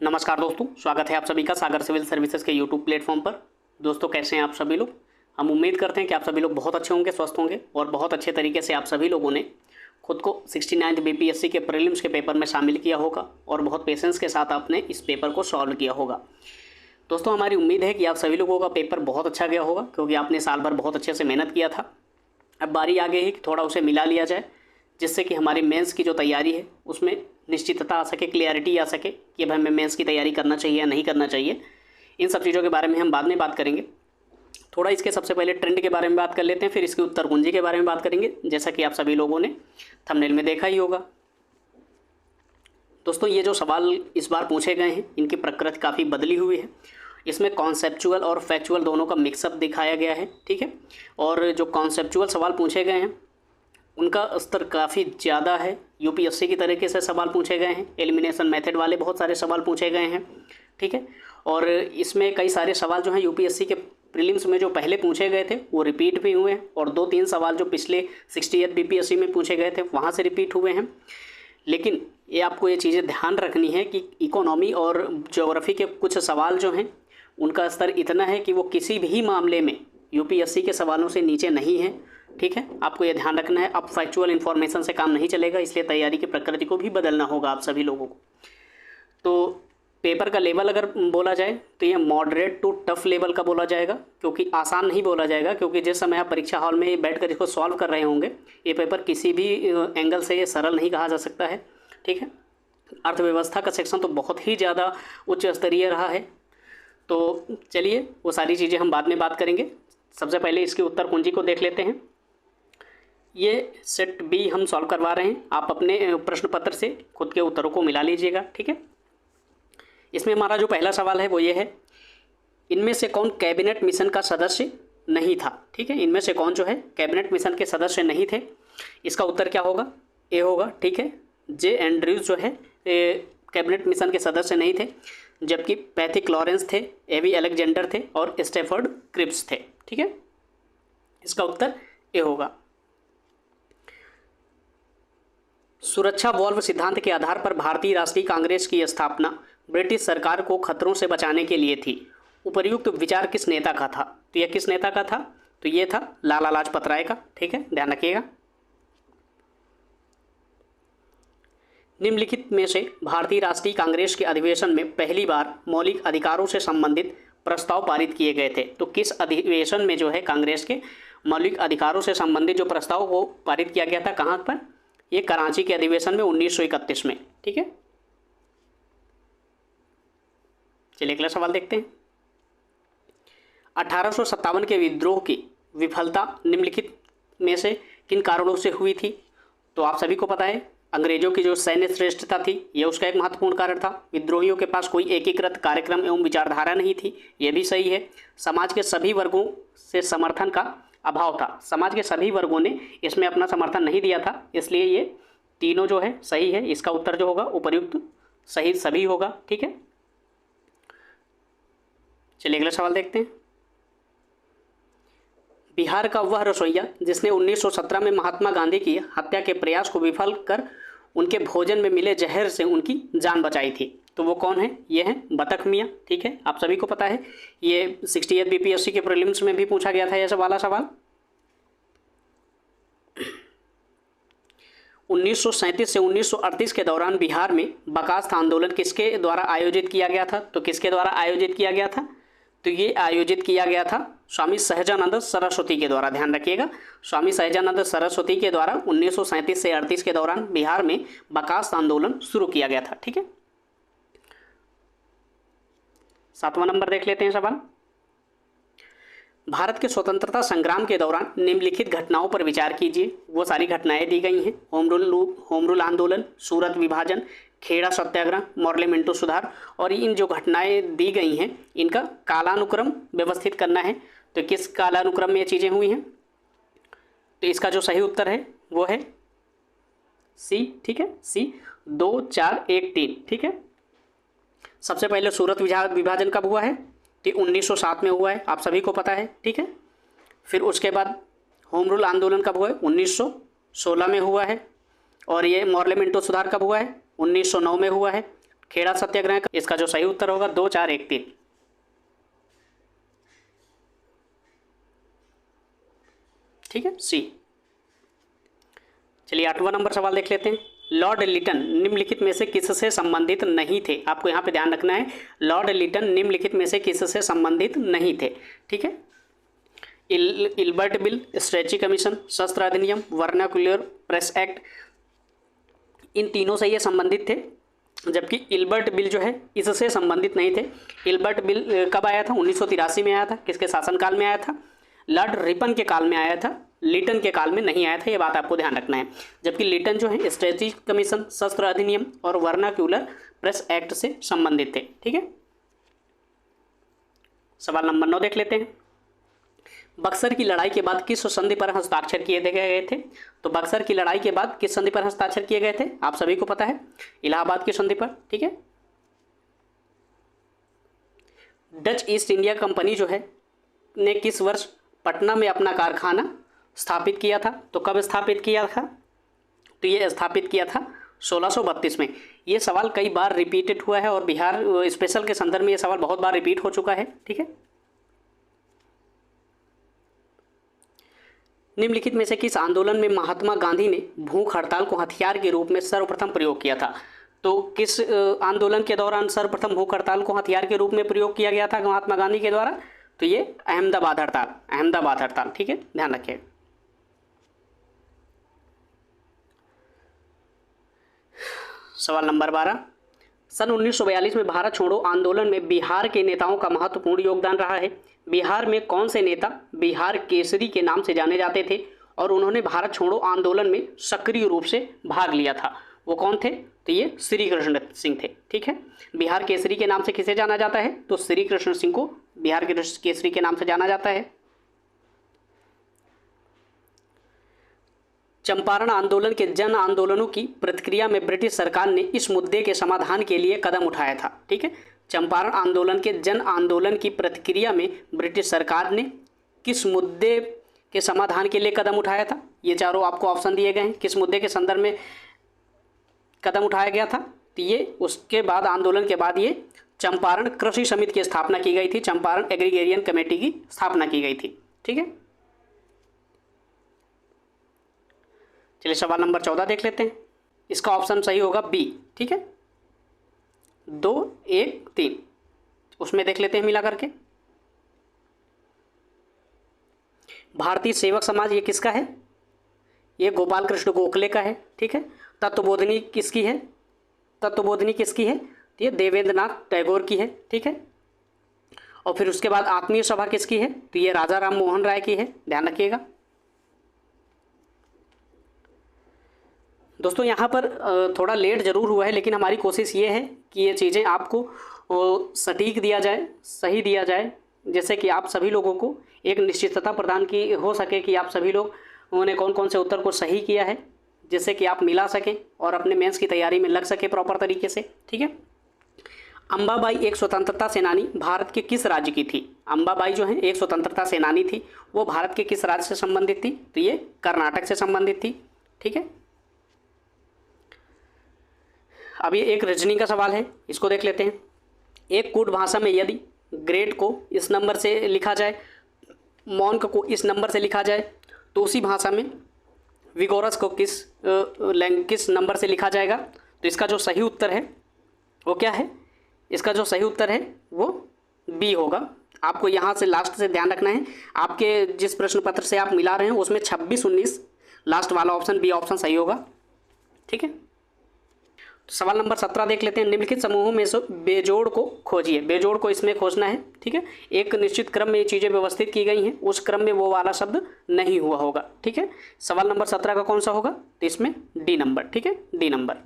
नमस्कार दोस्तों, स्वागत है आप सभी का सागर सिविल सर्विसेज के यूट्यूब प्लेटफॉर्म पर। दोस्तों, कैसे हैं आप सभी लोग। हम उम्मीद करते हैं कि आप सभी लोग बहुत अच्छे होंगे, स्वस्थ होंगे और बहुत अच्छे तरीके से आप सभी लोगों ने खुद को 69th बीपीएससी के प्रीलिम्स के पेपर में शामिल किया होगा और बहुत पेशेंस के साथ आपने इस पेपर को सॉल्व किया होगा। दोस्तों, हमारी उम्मीद है कि आप सभी लोगों का पेपर बहुत अच्छा गया होगा, क्योंकि आपने साल भर बहुत अच्छे से मेहनत किया था। अब बारी आ गई है कि थोड़ा उसे मिला लिया जाए, जिससे कि हमारी मेंस की जो तैयारी है उसमें निश्चितता आ सके, क्लियरिटी आ सके कि अब हमें मेंस की तैयारी करना चाहिए या नहीं करना चाहिए। इन सब चीज़ों के बारे में हम बाद में बात करेंगे। थोड़ा इसके सबसे पहले ट्रेंड के बारे में बात कर लेते हैं, फिर इसकी उत्तर कुंजी के बारे में बात करेंगे, जैसा कि आप सभी लोगों ने थंबनेल में देखा ही होगा। दोस्तों, ये जो सवाल इस बार पूछे गए हैं इनकी प्रकृति काफ़ी बदली हुई है। इसमें कॉन्सेप्चुअल और फैक्चुअल दोनों का मिक्सअप दिखाया गया है, ठीक है। और जो कॉन्सेप्चुअल सवाल पूछे गए हैं उनका स्तर काफ़ी ज़्यादा है। यूपीएससी की तरीके से सवाल पूछे गए हैं, एलिमिनेशन मेथड वाले बहुत सारे सवाल पूछे गए हैं, ठीक है। और इसमें कई सारे सवाल जो हैं यूपीएससी के प्रीलिम्स में जो पहले पूछे गए थे वो रिपीट भी हुए हैं, और 2-3 सवाल जो पिछले 68 बीपीएससी में पूछे गए थे वहाँ से रिपीट हुए हैं। लेकिन ये आपको ये चीज़ें ध्यान रखनी है कि इकोनॉमी और ज्योग्राफी के कुछ सवाल जो हैं उनका स्तर इतना है कि वो किसी भी मामले में यूपीएससी के सवालों से नीचे नहीं है, ठीक है। आपको ये ध्यान रखना है। अब फैक्चुअल इन्फॉर्मेशन से काम नहीं चलेगा, इसलिए तैयारी की प्रकृति को भी बदलना होगा आप सभी लोगों को। तो पेपर का लेवल अगर बोला जाए तो ये मॉडरेट टू टफ लेवल का बोला जाएगा, क्योंकि आसान नहीं बोला जाएगा, क्योंकि जिस समय आप परीक्षा हॉल में बैठ कर इसको सॉल्व कर रहे होंगे ये पेपर किसी भी एंगल से ये सरल नहीं कहा जा सकता है, ठीक है। अर्थव्यवस्था का सेक्शन तो बहुत ही ज़्यादा उच्च स्तरीय रहा है। तो चलिए वो सारी चीज़ें हम बाद में बात करेंगे। सबसे पहले इसकी उत्तर कुंजी को देख लेते हैं। ये सेट बी हम सॉल्व करवा रहे हैं, आप अपने प्रश्न पत्र से खुद के उत्तरों को मिला लीजिएगा, ठीक है। इसमें हमारा जो पहला सवाल है वो ये है, इनमें से कौन कैबिनेट मिशन का सदस्य नहीं था, ठीक है। इनमें से कौन जो है कैबिनेट मिशन के सदस्य नहीं थे। इसका उत्तर क्या होगा, ए होगा, ठीक है। जे एंड्रयूज जो है कैबिनेट मिशन के सदस्य नहीं थे, जबकि पैथिक लॉरेंस थे, एवी अलेक्जेंडर थे और स्टेफर्ड क्रिप्स थे, ठीक है। इसका उत्तर ए होगा। सुरक्षा वॉल्व सिद्धांत के आधार पर भारतीय राष्ट्रीय कांग्रेस की स्थापना ब्रिटिश सरकार को खतरों से बचाने के लिए थी। उपर्युक्त विचार किस नेता का था। तो यह किस नेता का था, तो ये था लाला लाजपत राय का, ठीक है, ध्यान रखिएगा। निम्नलिखित में से भारतीय राष्ट्रीय कांग्रेस के अधिवेशन में पहली बार मौलिक अधिकारों से संबंधित प्रस्ताव पारित किए गए थे। तो किस अधिवेशन में जो है कांग्रेस के मौलिक अधिकारों से संबंधित जो प्रस्ताव को पारित किया गया था, कहाँ पर, ये कराची के अधिवेशन में 1931 में, ठीक है। चलिए अगला सवाल देखते हैं। 1857 के विद्रोह की विफलता निम्नलिखित में से किन कारणों से हुई थी। तो आप सभी को पता है अंग्रेजों की जो सैन्य श्रेष्ठता थी ये उसका एक महत्वपूर्ण कारण था। विद्रोहियों के पास कोई एकीकृत कार्यक्रम एवं विचारधारा नहीं थी, ये भी सही है। समाज के सभी वर्गों से समर्थन का अभाव था, समाज के सभी वर्गों ने इसमें अपना समर्थन नहीं दिया था, इसलिए ये तीनों जो है सही है। इसका उत्तर जो होगा उपर्युक्त सही सभी होगा, ठीक है। चलिए अगला सवाल देखते हैं। बिहार का वह रसोइया जिसने 1917 में महात्मा गांधी की हत्या के प्रयास को विफल कर उनके भोजन में मिले जहर से उनकी जान बचाई थी, तो वो कौन है, ये है बतख मियाँ, ठीक है। आप सभी को पता है ये 68 बीपीएससी के प्रीलिम्स में भी पूछा गया था ये वाला सवाल। 1937 से 1938 के दौरान बिहार में बर्खास्त आंदोलन किसके द्वारा आयोजित किया गया था। तो किसके द्वारा आयोजित किया गया था, तो ये आयोजित किया गया था स्वामी सहजानंद सरस्वती के द्वारा, ध्यान रखिएगा। स्वामी सहजानंद सरस्वती के द्वारा 1937 से 38 के दौरान बिहार में बर्खास्त आंदोलन शुरू किया गया था, ठीक है। 7वां नंबर देख लेते हैं सवाल। भारत के स्वतंत्रता संग्राम के दौरान निम्नलिखित घटनाओं पर विचार कीजिए। वो सारी घटनाएं दी गई हैं, होम रूल आंदोलन, सूरत विभाजन, खेड़ा सत्याग्रह, मॉर्ले मिंटो सुधार। और इन जो घटनाएं दी गई हैं इनका कालानुक्रम व्यवस्थित करना है। तो किस कालानुक्रम में ये चीज़ें हुई हैं, तो इसका जो सही उत्तर है वो है सी, ठीक है, सी 2, 4, 1, 3, ठीक है। सबसे पहले सूरत विभाजन कब हुआ है, तो 1907 में हुआ है, आप सभी को पता है, ठीक है। फिर उसके बाद होम रूल आंदोलन कब हुआ है, 1916 में हुआ है। और ये मॉर्ले मिंटो सुधार कब हुआ है, 1909 में हुआ है। खेड़ा सत्याग्रह का, इसका जो सही उत्तर होगा 2 4 1 3। ठीक है, सी। चलिए 8वां नंबर सवाल देख लेते हैं। लॉर्ड लिटन निम्नलिखित में से किससे संबंधित नहीं थे? आपको यहाँ पे ध्यान रखना है, लॉर्ड लिटन निम्नलिखित में से किससे संबंधित नहीं थे। ठीक है, इल्बर्ट बिल, स्ट्रेची कमीशन, शस्त्र अधिनियम, वर्नाक्युलर प्रेस एक्ट, इन तीनों से ये संबंधित थे, जबकि इल्बर्ट बिल जो है इससे संबंधित नहीं थे। इल्बर्ट बिल कब आया था? 1983 में आया था। किसके शासनकाल में आया था? लॉर्ड रिपन के काल में आया था, लिटन के काल में नहीं आया था। ये बात आपको ध्यान रखना है। जबकि लिटन जो है स्ट्रेची कमीशन, शस्त्र अधिनियम और वर्नाक्युलर प्रेस एक्ट से संबंधित थे। ठीक है, सवाल नंबर 9 देख लेते हैं। बक्सर की लड़ाई के बाद किस संधि पर हस्ताक्षर किए गए थे? तो बक्सर की लड़ाई के बाद किस संधि पर हस्ताक्षर किए गए थे? आप सभी को पता है, इलाहाबाद की संधि पर। ठीक है, डच ईस्ट इंडिया कंपनी जो है ने किस वर्ष पटना में अपना कारखाना स्थापित किया था? तो कब स्थापित किया था? तो ये स्थापित किया था 1632 में। ये सवाल कई बार रिपीटेड हुआ है और बिहार स्पेशल के संदर्भ में ये सवाल बहुत बार रिपीट हो चुका है। ठीक है, निम्नलिखित में से किस आंदोलन में महात्मा गांधी ने भूख हड़ताल को हथियार के रूप में सर्वप्रथम प्रयोग किया था? तो किस आंदोलन के दौरान सर्वप्रथम भूख हड़ताल को हथियार के रूप में प्रयोग किया गया था महात्मा गांधी के द्वारा? तो ये अहमदाबाद हड़ताल, अहमदाबाद हड़ताल। ठीक है, ध्यान रखिए। सवाल नंबर 12। सन 1942 में भारत छोड़ो आंदोलन में बिहार के नेताओं का महत्वपूर्ण योगदान रहा है। बिहार में कौन से नेता बिहार केसरी के नाम से जाने जाते थे और उन्होंने भारत छोड़ो आंदोलन में सक्रिय रूप से भाग लिया था? वो कौन थे? तो ये श्री कृष्ण सिंह थे। ठीक है, बिहार केसरी के नाम से किसे जाना जाता है? तो श्री कृष्ण सिंह को बिहार केसरी के नाम से जाना जाता है। चंपारण आंदोलन के जन आंदोलनों की प्रतिक्रिया में ब्रिटिश सरकार ने इस मुद्दे के समाधान के लिए कदम उठाया था। ठीक है, चंपारण आंदोलन के जन आंदोलन की प्रतिक्रिया में ब्रिटिश सरकार ने किस मुद्दे के समाधान के लिए कदम उठाया था? ये चारों आपको ऑप्शन दिए गए हैं। किस मुद्दे के संदर्भ में कदम उठाया गया था? तो ये उसके बाद आंदोलन के बाद ये चंपारण कृषि समिति की स्थापना की गई थी, चंपारण एग्रीगेरियन कमेटी की स्थापना की गई थी। ठीक है, चलिए सवाल नंबर 14 देख लेते हैं। इसका ऑप्शन सही होगा बी। ठीक है, 2 1 3 उसमें देख लेते हैं मिला करके। भारतीय सेवक समाज ये किसका है? ये गोपाल कृष्ण गोखले का है। ठीक है, तत्वबोधिनी किसकी है? तत्वबोधिनी किसकी है? ये देवेंद्रनाथ टैगोर की है। ठीक है, और फिर उसके बाद आत्मीय सभा किसकी है? तो ये राजा राम मोहन राय की है। ध्यान रखिएगा दोस्तों। यहाँ पर थोड़ा लेट ज़रूर हुआ है, लेकिन हमारी कोशिश ये है कि ये चीज़ें आपको सटीक दिया जाए, सही दिया जाए, जैसे कि आप सभी लोगों को एक निश्चितता प्रदान की हो सके कि आप सभी लोगों ने कौन कौन से उत्तर को सही किया है, जिससे कि आप मिला सकें और अपने मेंस की तैयारी में लग सके प्रॉपर तरीके से। ठीक है, अंबाबाई एक स्वतंत्रता सेनानी भारत के किस राज्य की थी? अंबाबाई जो है एक स्वतंत्रता सेनानी थी, वो भारत के किस राज्य से संबंधित थी? तो ये कर्नाटक से संबंधित थी। ठीक है, अब ये एक रीजनिंग का सवाल है, इसको देख लेते हैं। एक कूट भाषा में यदि ग्रेड को इस नंबर से लिखा जाए, मौन को इस नंबर से लिखा जाए, तो उसी भाषा में विगोरस को किस नंबर से लिखा जाएगा? तो इसका जो सही उत्तर है वो क्या है? इसका जो सही उत्तर है वो बी होगा। आपको यहाँ से लास्ट से ध्यान रखना है, आपके जिस प्रश्न पत्र से आप मिला रहे हैं उसमें 26-19 लास्ट वाला ऑप्शन बी ऑप्शन सही होगा। ठीक है, सवाल नंबर 17 देख लेते हैं। निम्नलिखित समूहों में से बेजोड़ को खोजिए। बेजोड़ को इसमें खोजना है। ठीक है, एक निश्चित क्रम में ये चीज़ें व्यवस्थित की गई हैं, उस क्रम में वो वाला शब्द नहीं हुआ होगा। ठीक है, सवाल नंबर 17 का कौन सा होगा? तो इसमें डी नंबर। ठीक है, डी नंबर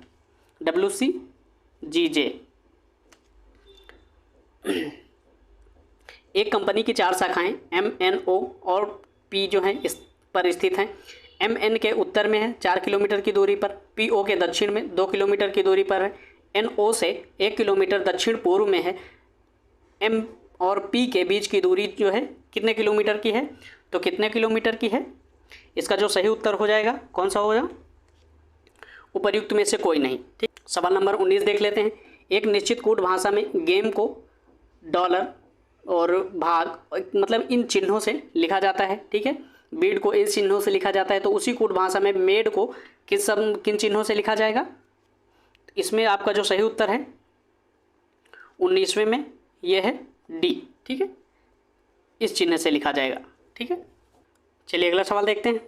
WCGJ। एक कंपनी की 4 शाखाएं MNO और P जो हैं इस पर स्थित हैं। MN के उत्तर में है 4 किलोमीटर की दूरी पर, PO के दक्षिण में 2 किलोमीटर की दूरी पर है, NO से 1 किलोमीटर दक्षिण पूर्व में है। M और P के बीच की दूरी जो है कितने किलोमीटर की है? तो कितने किलोमीटर की है? इसका जो सही उत्तर हो जाएगा कौन सा होगा? उपर्युक्त में से कोई नहीं। ठीक, सवाल नंबर 19 देख लेते हैं। एक निश्चित कोड भाषा में गेम को डॉलर और भाग मतलब इन चिन्हों से लिखा जाता है, ठीक है। बीड को इन चिन्हों से लिखा जाता है, तो उसी कोड भाषा में मेड को किन चिन्हों से लिखा जाएगा। इसमें आपका जो सही उत्तर है 19वें में यह है डी, ठीक है, इस चिन्ह से लिखा जाएगा, ठीक है। चलिए अगला सवाल देखते हैं।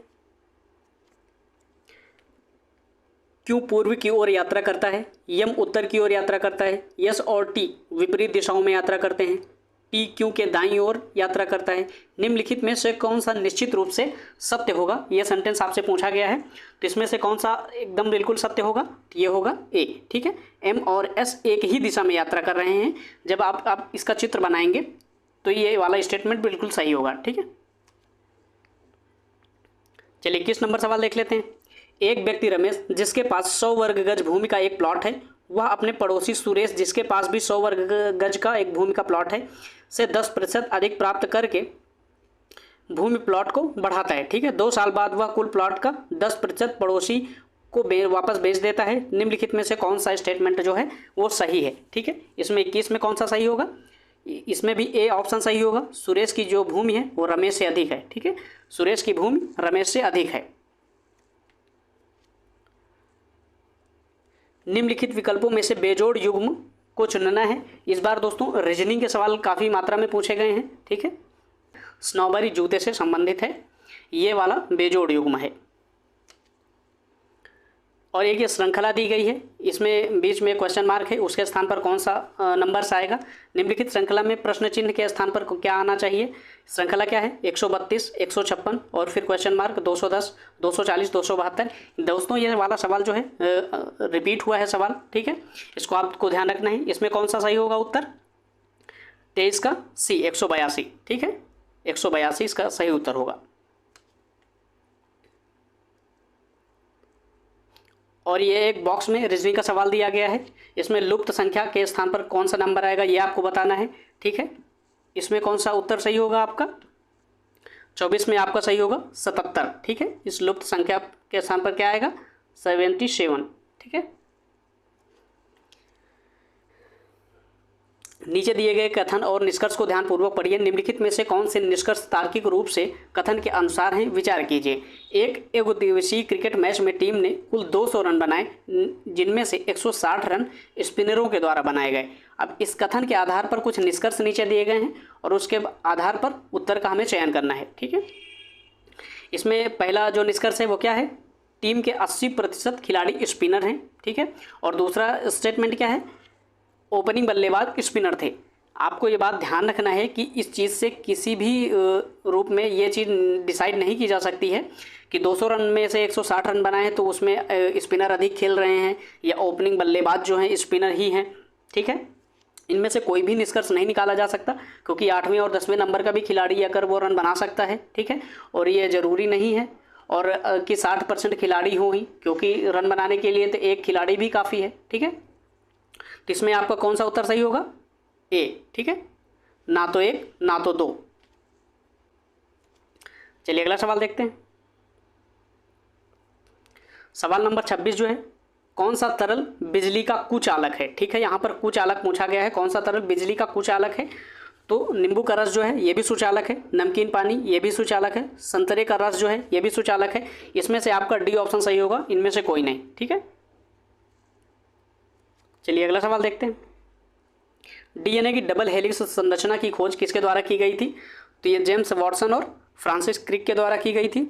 क्यू पूर्व की ओर यात्रा करता है, यम उत्तर की ओर यात्रा करता है, यस और टी विपरीत दिशाओं में यात्रा करते हैं, टी क्यू के दाईं ओर यात्रा करता है, निम्नलिखित में से कौन सा निश्चित रूप से सत्य होगा। यह सेंटेंस आपसे पूछा गया है, तो इसमें से कौन सा एकदम बिल्कुल सत्य होगा। ये होगा ए, ठीक है। एम और एस एक ही दिशा में यात्रा कर रहे हैं। जब आप इसका चित्र बनाएंगे तो ये वाला स्टेटमेंट बिल्कुल सही होगा, ठीक है। चलिए 21 नंबर सवाल देख लेते हैं। एक व्यक्ति रमेश जिसके पास 100 वर्ग गज भूमि का एक प्लॉट है, वह अपने पड़ोसी सुरेश जिसके पास भी 100 वर्ग गज का एक भूमि का प्लॉट है से 10% अधिक प्राप्त करके भूमि प्लॉट को बढ़ाता है, ठीक है। 2 साल बाद वह कुल प्लॉट का 10% पड़ोसी को वापस बेच देता है। निम्नलिखित में से कौन सा स्टेटमेंट जो है वो सही है, ठीक है। इसमें 21 में कौन सा सही होगा। इसमें भी ए ऑप्शन सही होगा। सुरेश की जो भूमि है वो रमेश से अधिक है, ठीक है। सुरेश की भूमि रमेश से अधिक है। निम्नलिखित विकल्पों में से बेजोड़ युग्म को चुनना है। इस बार दोस्तों रीजनिंग के सवाल काफ़ी मात्रा में पूछे गए हैं, ठीक है। स्नॉबरी जूते से संबंधित है, ये वाला बेजोड़ युग्म है। और एक ये श्रृंखला दी गई है, इसमें बीच में क्वेश्चन मार्क है, उसके स्थान पर कौन सा नंबर्स आएगा। निम्नलिखित श्रृंखला में प्रश्न चिन्ह के स्थान पर क्या आना चाहिए। श्रृंखला क्या है 132, 156 और फिर क्वेश्चन मार्क 210, 240, 272। दोस्तों ये वाला सवाल जो है रिपीट हुआ है सवाल, ठीक है। इसको आपको ध्यान रखना है। इसमें कौन सा सही होगा उत्तर 23 का सी 182, ठीक है। 182 इसका सही उत्तर होगा। और ये एक बॉक्स में रीजनिंग का सवाल दिया गया है, इसमें लुप्त संख्या के स्थान पर कौन सा नंबर आएगा ये आपको बताना है, ठीक है। इसमें कौन सा उत्तर सही होगा आपका 24 में आपका सही होगा 77, ठीक है। इस लुप्त संख्या के स्थान पर क्या आएगा 77, ठीक है। नीचे दिए गए कथन और निष्कर्ष को ध्यानपूर्वक पढ़िए। निम्नलिखित में से कौन से निष्कर्ष तार्किक रूप से कथन के अनुसार हैं, विचार कीजिए। एक एकदिवसीय क्रिकेट मैच में टीम ने कुल 200 रन बनाए, जिनमें से 160 रन स्पिनरों के द्वारा बनाए गए। अब इस कथन के आधार पर कुछ निष्कर्ष नीचे दिए गए हैं और उसके आधार पर उत्तर का हमें चयन करना है, ठीक है। इसमें पहला जो निष्कर्ष है वो क्या है, टीम के 80% खिलाड़ी स्पिनर हैं, ठीक है। और दूसरा स्टेटमेंट क्या है, ओपनिंग बल्लेबाज स्पिनर थे। आपको ये बात ध्यान रखना है कि इस चीज़ से किसी भी रूप में ये चीज़ डिसाइड नहीं की जा सकती है कि 200 रन में से 160 रन बनाए हैं तो उसमें स्पिनर अधिक खेल रहे हैं या ओपनिंग बल्लेबाज जो हैं स्पिनर ही हैं, ठीक है। इनमें से कोई भी निष्कर्ष नहीं निकाला जा सकता, क्योंकि 8वें और 10वें नंबर का भी खिलाड़ी अगर वो रन बना सकता है, ठीक है। और ये ज़रूरी नहीं है और कि 60% खिलाड़ी हो ही, क्योंकि रन बनाने के लिए तो एक खिलाड़ी भी काफ़ी है, ठीक है। तो इसमें आपका कौन सा उत्तर सही होगा ए, ठीक है। ना तो 1 ना तो 2। चलिए अगला सवाल देखते हैं। सवाल नंबर 26 जो है, कौन सा तरल बिजली का कुचालक है, ठीक है। यहाँ पर कुचालक पूछा गया है, कौन सा तरल बिजली का कुचालक है। तो नींबू का रस जो है ये भी सुचालक है, नमकीन पानी ये भी सुचालक है, संतरे का रस जो है ये भी सुचालक है। इसमें से आपका डी ऑप्शन सही होगा, इनमें से कोई नहीं, ठीक है। चलिए अगला सवाल देखते हैं। डीएनए की डबल हेलिक्स संरचना की खोज किसके द्वारा की गई थी। तो ये जेम्स वॉटसन और फ्रांसिस क्रिक के द्वारा की गई थी।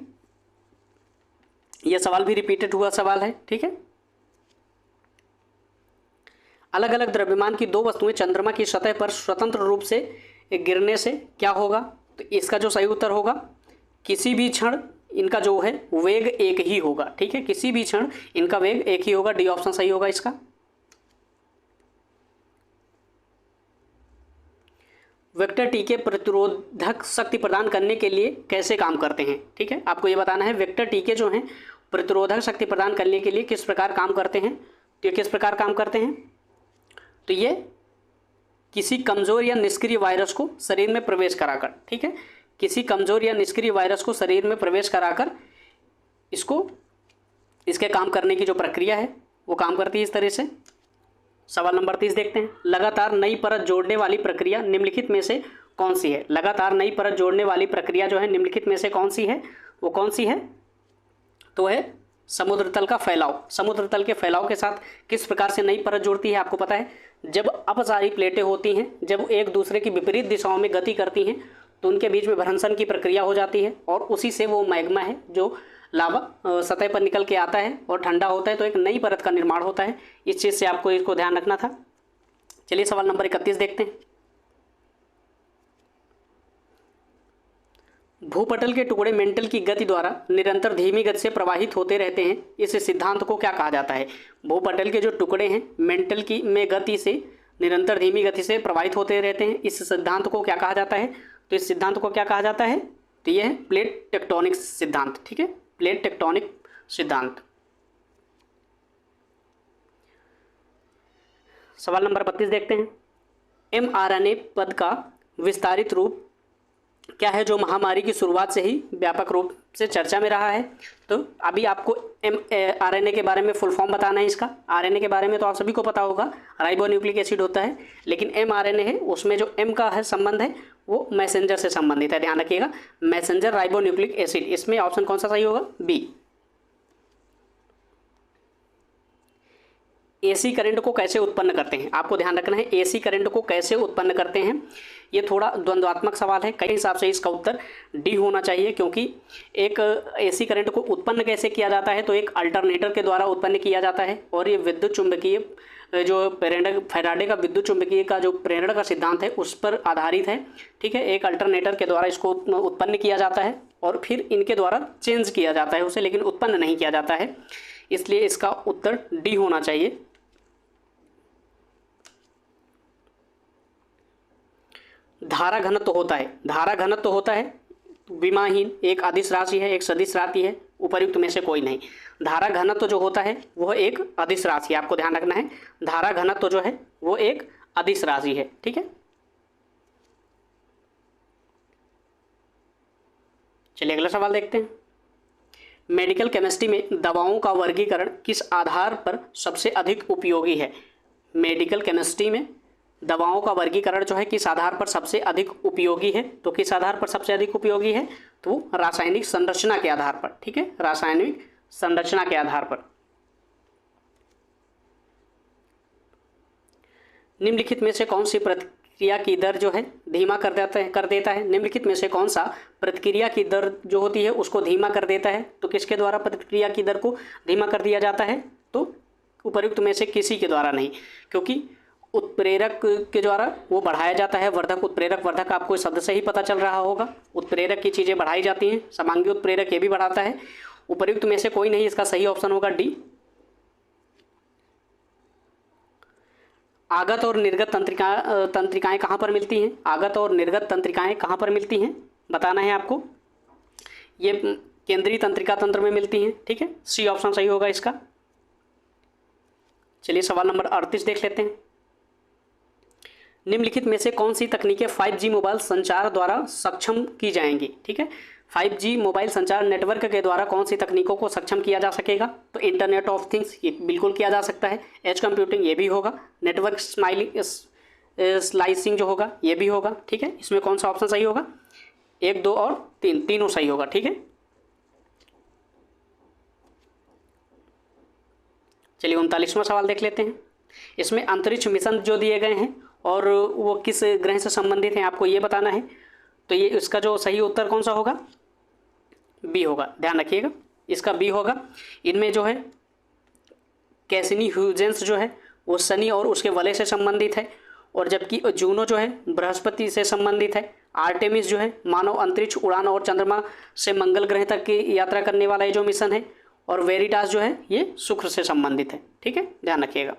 यह सवाल भी रिपीटेड हुआ सवाल है, ठीक है। अलग अलग द्रव्यमान की 2 वस्तुएं चंद्रमा की सतह पर स्वतंत्र रूप से गिरने से क्या होगा। तो इसका जो सही उत्तर होगा, किसी भी क्षण इनका जो है वेग एक ही होगा, ठीक है। किसी भी क्षण इनका वेग एक ही होगा, डी ऑप्शन सही होगा इसका। वेक्टर टीके प्रतिरोधक शक्ति प्रदान करने के लिए कैसे काम करते हैं, ठीक है। आपको ये बताना है वेक्टर टीके जो हैं प्रतिरोधक शक्ति प्रदान करने के लिए किस प्रकार काम करते हैं। तो ये किस प्रकार काम करते हैं, तो ये किसी कमज़ोर या निष्क्रिय वायरस को शरीर में प्रवेश कराकर, ठीक है, किसी कमज़ोर या निष्क्रिय वायरस को शरीर में प्रवेश कराकर इसके काम करने की जो प्रक्रिया है वो काम करती है इस तरह से। सवाल नंबर 30 देखते हैं। लगातार नई परत जोड़ने वाली प्रक्रिया निम्नलिखित में से कौन सी है? लगातार नई परत जोड़ने वाली प्रक्रिया जो है निम्नलिखित में से कौन सी है? वो कौन सी है? तो है समुद्र तल का फैलाव। समुद्र तल के फैलाव के साथ किस प्रकार से नई परत जुड़ती है? आपको पता है, जब अपसारी प्लेटें होती हैं, जब एक दूसरे की विपरीत दिशाओं में गति करती हैं तो उनके बीच में भ्रंशन की प्रक्रिया हो जाती है और उसी से वो मैग्मा है जो लावा सतह पर निकल के आता है और ठंडा होता है, तो एक नई परत का निर्माण होता है। इस चीज़ से आपको इसको ध्यान रखना था। चलिए सवाल नंबर 31 देखते हैं। भूपटल के टुकड़े मेंटल की गति द्वारा निरंतर धीमी गति से प्रवाहित होते रहते हैं, इस सिद्धांत को क्या कहा जाता है? भूपटल के जो टुकड़े हैं मेंटल की में गति से निरंतर धीमी गति से प्रवाहित होते रहते हैं, इस सिद्धांत को क्या कहा जाता है? तो इस सिद्धांत को क्या कहा जाता है? तो यह है प्लेट टेक्टोनिक सिद्धांत। ठीक है, प्लेट टेक्टोनिक सिद्धांत। सवाल नंबर 32 देखते हैं। mRNA पद का विस्तारित रूप क्या है जो महामारी की शुरुआत से ही व्यापक रूप से चर्चा में रहा है? तो अभी आपको mRNA के बारे में फुल फॉर्म बताना है इसका। RNA के बारे में तो आप सभी को पता होगा, राइबोन्यूक्लिक एसिड होता है, लेकिन mRNA है उसमें जो M का है संबंध है वो मैसेंजर से संबंधित है। ध्यान रखिएगा, मैसेंजर राइबोन्यूक्लिक एसिड। इसमें ऑप्शन कौन सा सही होगा? बी। एसी करंट को कैसे उत्पन्न करते हैं? आपको ध्यान रखना है, एसी करंट को कैसे उत्पन्न करते हैं। ये थोड़ा द्वंद्वात्मक सवाल है, कई हिसाब से इसका उत्तर डी होना चाहिए, क्योंकि एक एसी करंट को उत्पन्न कैसे किया जाता है? तो एक अल्टरनेटर के द्वारा उत्पन्न किया जाता है और ये विद्युत चुंबकीय जो प्रेरण फैराडे का विद्युत चुंबकीय का जो प्रेरण का सिद्धांत है उस पर आधारित है। ठीक है, एक अल्टरनेटर के द्वारा इसको उत्पन्न किया जाता है और फिर इनके द्वारा चेंज किया जाता है उसे, लेकिन उत्पन्न नहीं किया जाता है, इसलिए इसका उत्तर डी होना चाहिए। धारा घनत्व होता है, धारा घनत्व होता है विमाहीन, एक अदिश राशि है, एक सदिश राशि है, उपर्युक्त में से कोई नहीं। धारा घनत्व जो होता है वह एक अदिश राशि है, आपको ध्यान रखना है, धारा घनत्व जो है वो एक अदिश राशि है। ठीक है, चलिए अगला सवाल देखते हैं। मेडिकल केमिस्ट्री में दवाओं का वर्गीकरण किस आधार पर सबसे अधिक उपयोगी है? मेडिकल केमिस्ट्री में दवाओं का वर्गीकरण जो है किस आधार पर सबसे अधिक उपयोगी है? तो किस आधार पर सबसे अधिक उपयोगी है? तो रासायनिक संरचना के आधार पर। ठीक है, रासायनिक संरचना के आधार पर। निम्नलिखित में से कौन सी प्रतिक्रिया की दर जो है धीमा कर देता है? निम्नलिखित में से कौन सा प्रतिक्रिया की दर जो होती है उसको धीमा कर देता है? तो किसके द्वारा प्रतिक्रिया की दर को धीमा कर दिया जाता है? तो उपर्युक्त में से किसी के द्वारा नहीं, क्योंकि उत्प्रेरक के द्वारा वो बढ़ाया जाता है। वर्धक, उत्प्रेरक, वर्धक आपको शब्द से ही पता चल रहा होगा। उत्प्रेरक की चीज़ें बढ़ाई जाती हैं, समांगी उत्प्रेरक ये भी बढ़ाता है। उपर्युक्त में से कोई नहीं, इसका सही ऑप्शन होगा डी। आगत और निर्गत तंत्रिकाएं कहाँ पर मिलती हैं? आगत और निर्गत तंत्रिकाएं कहाँ पर मिलती हैं बताना है आपको। ये केंद्रीय तंत्रिका तंत्र में मिलती हैं। ठीक है, सी ऑप्शन सही होगा इसका। चलिए सवाल नंबर 38 देख लेते हैं। निम्नलिखित में से कौन सी तकनीकें 5G मोबाइल संचार द्वारा सक्षम की जाएंगी? ठीक है, 5G मोबाइल संचार नेटवर्क के द्वारा कौन सी तकनीकों को सक्षम किया जा सकेगा? तो इंटरनेट ऑफ थिंग्स ये बिल्कुल किया जा सकता है, एज कंप्यूटिंग ये भी होगा, नेटवर्क स्लाइसिंग जो होगा ये भी होगा। ठीक है, इसमें कौन सा ऑप्शन सही होगा? 1, 2 और 3 तीनों सही होगा। ठीक है, चलिए 39वां सवाल देख लेते हैं। इसमें अंतरिक्ष मिशन जो दिए गए हैं और वो किस ग्रह से संबंधित हैं आपको ये बताना है। तो ये इसका जो सही उत्तर कौन सा होगा? बी होगा, ध्यान रखिएगा, इसका बी होगा। इनमें जो है कैसिनी ह्यूजेंस जो है वो शनि और उसके वलय से संबंधित है, और जबकि जूनो जो है बृहस्पति से संबंधित है। आर्टेमिस जो है मानव अंतरिक्ष उड़ान और चंद्रमा से मंगल ग्रह तक की यात्रा करने वाला ये जो मिशन है, और वेरिटास जो है ये शुक्र से संबंधित है। ठीक है, ध्यान रखिएगा।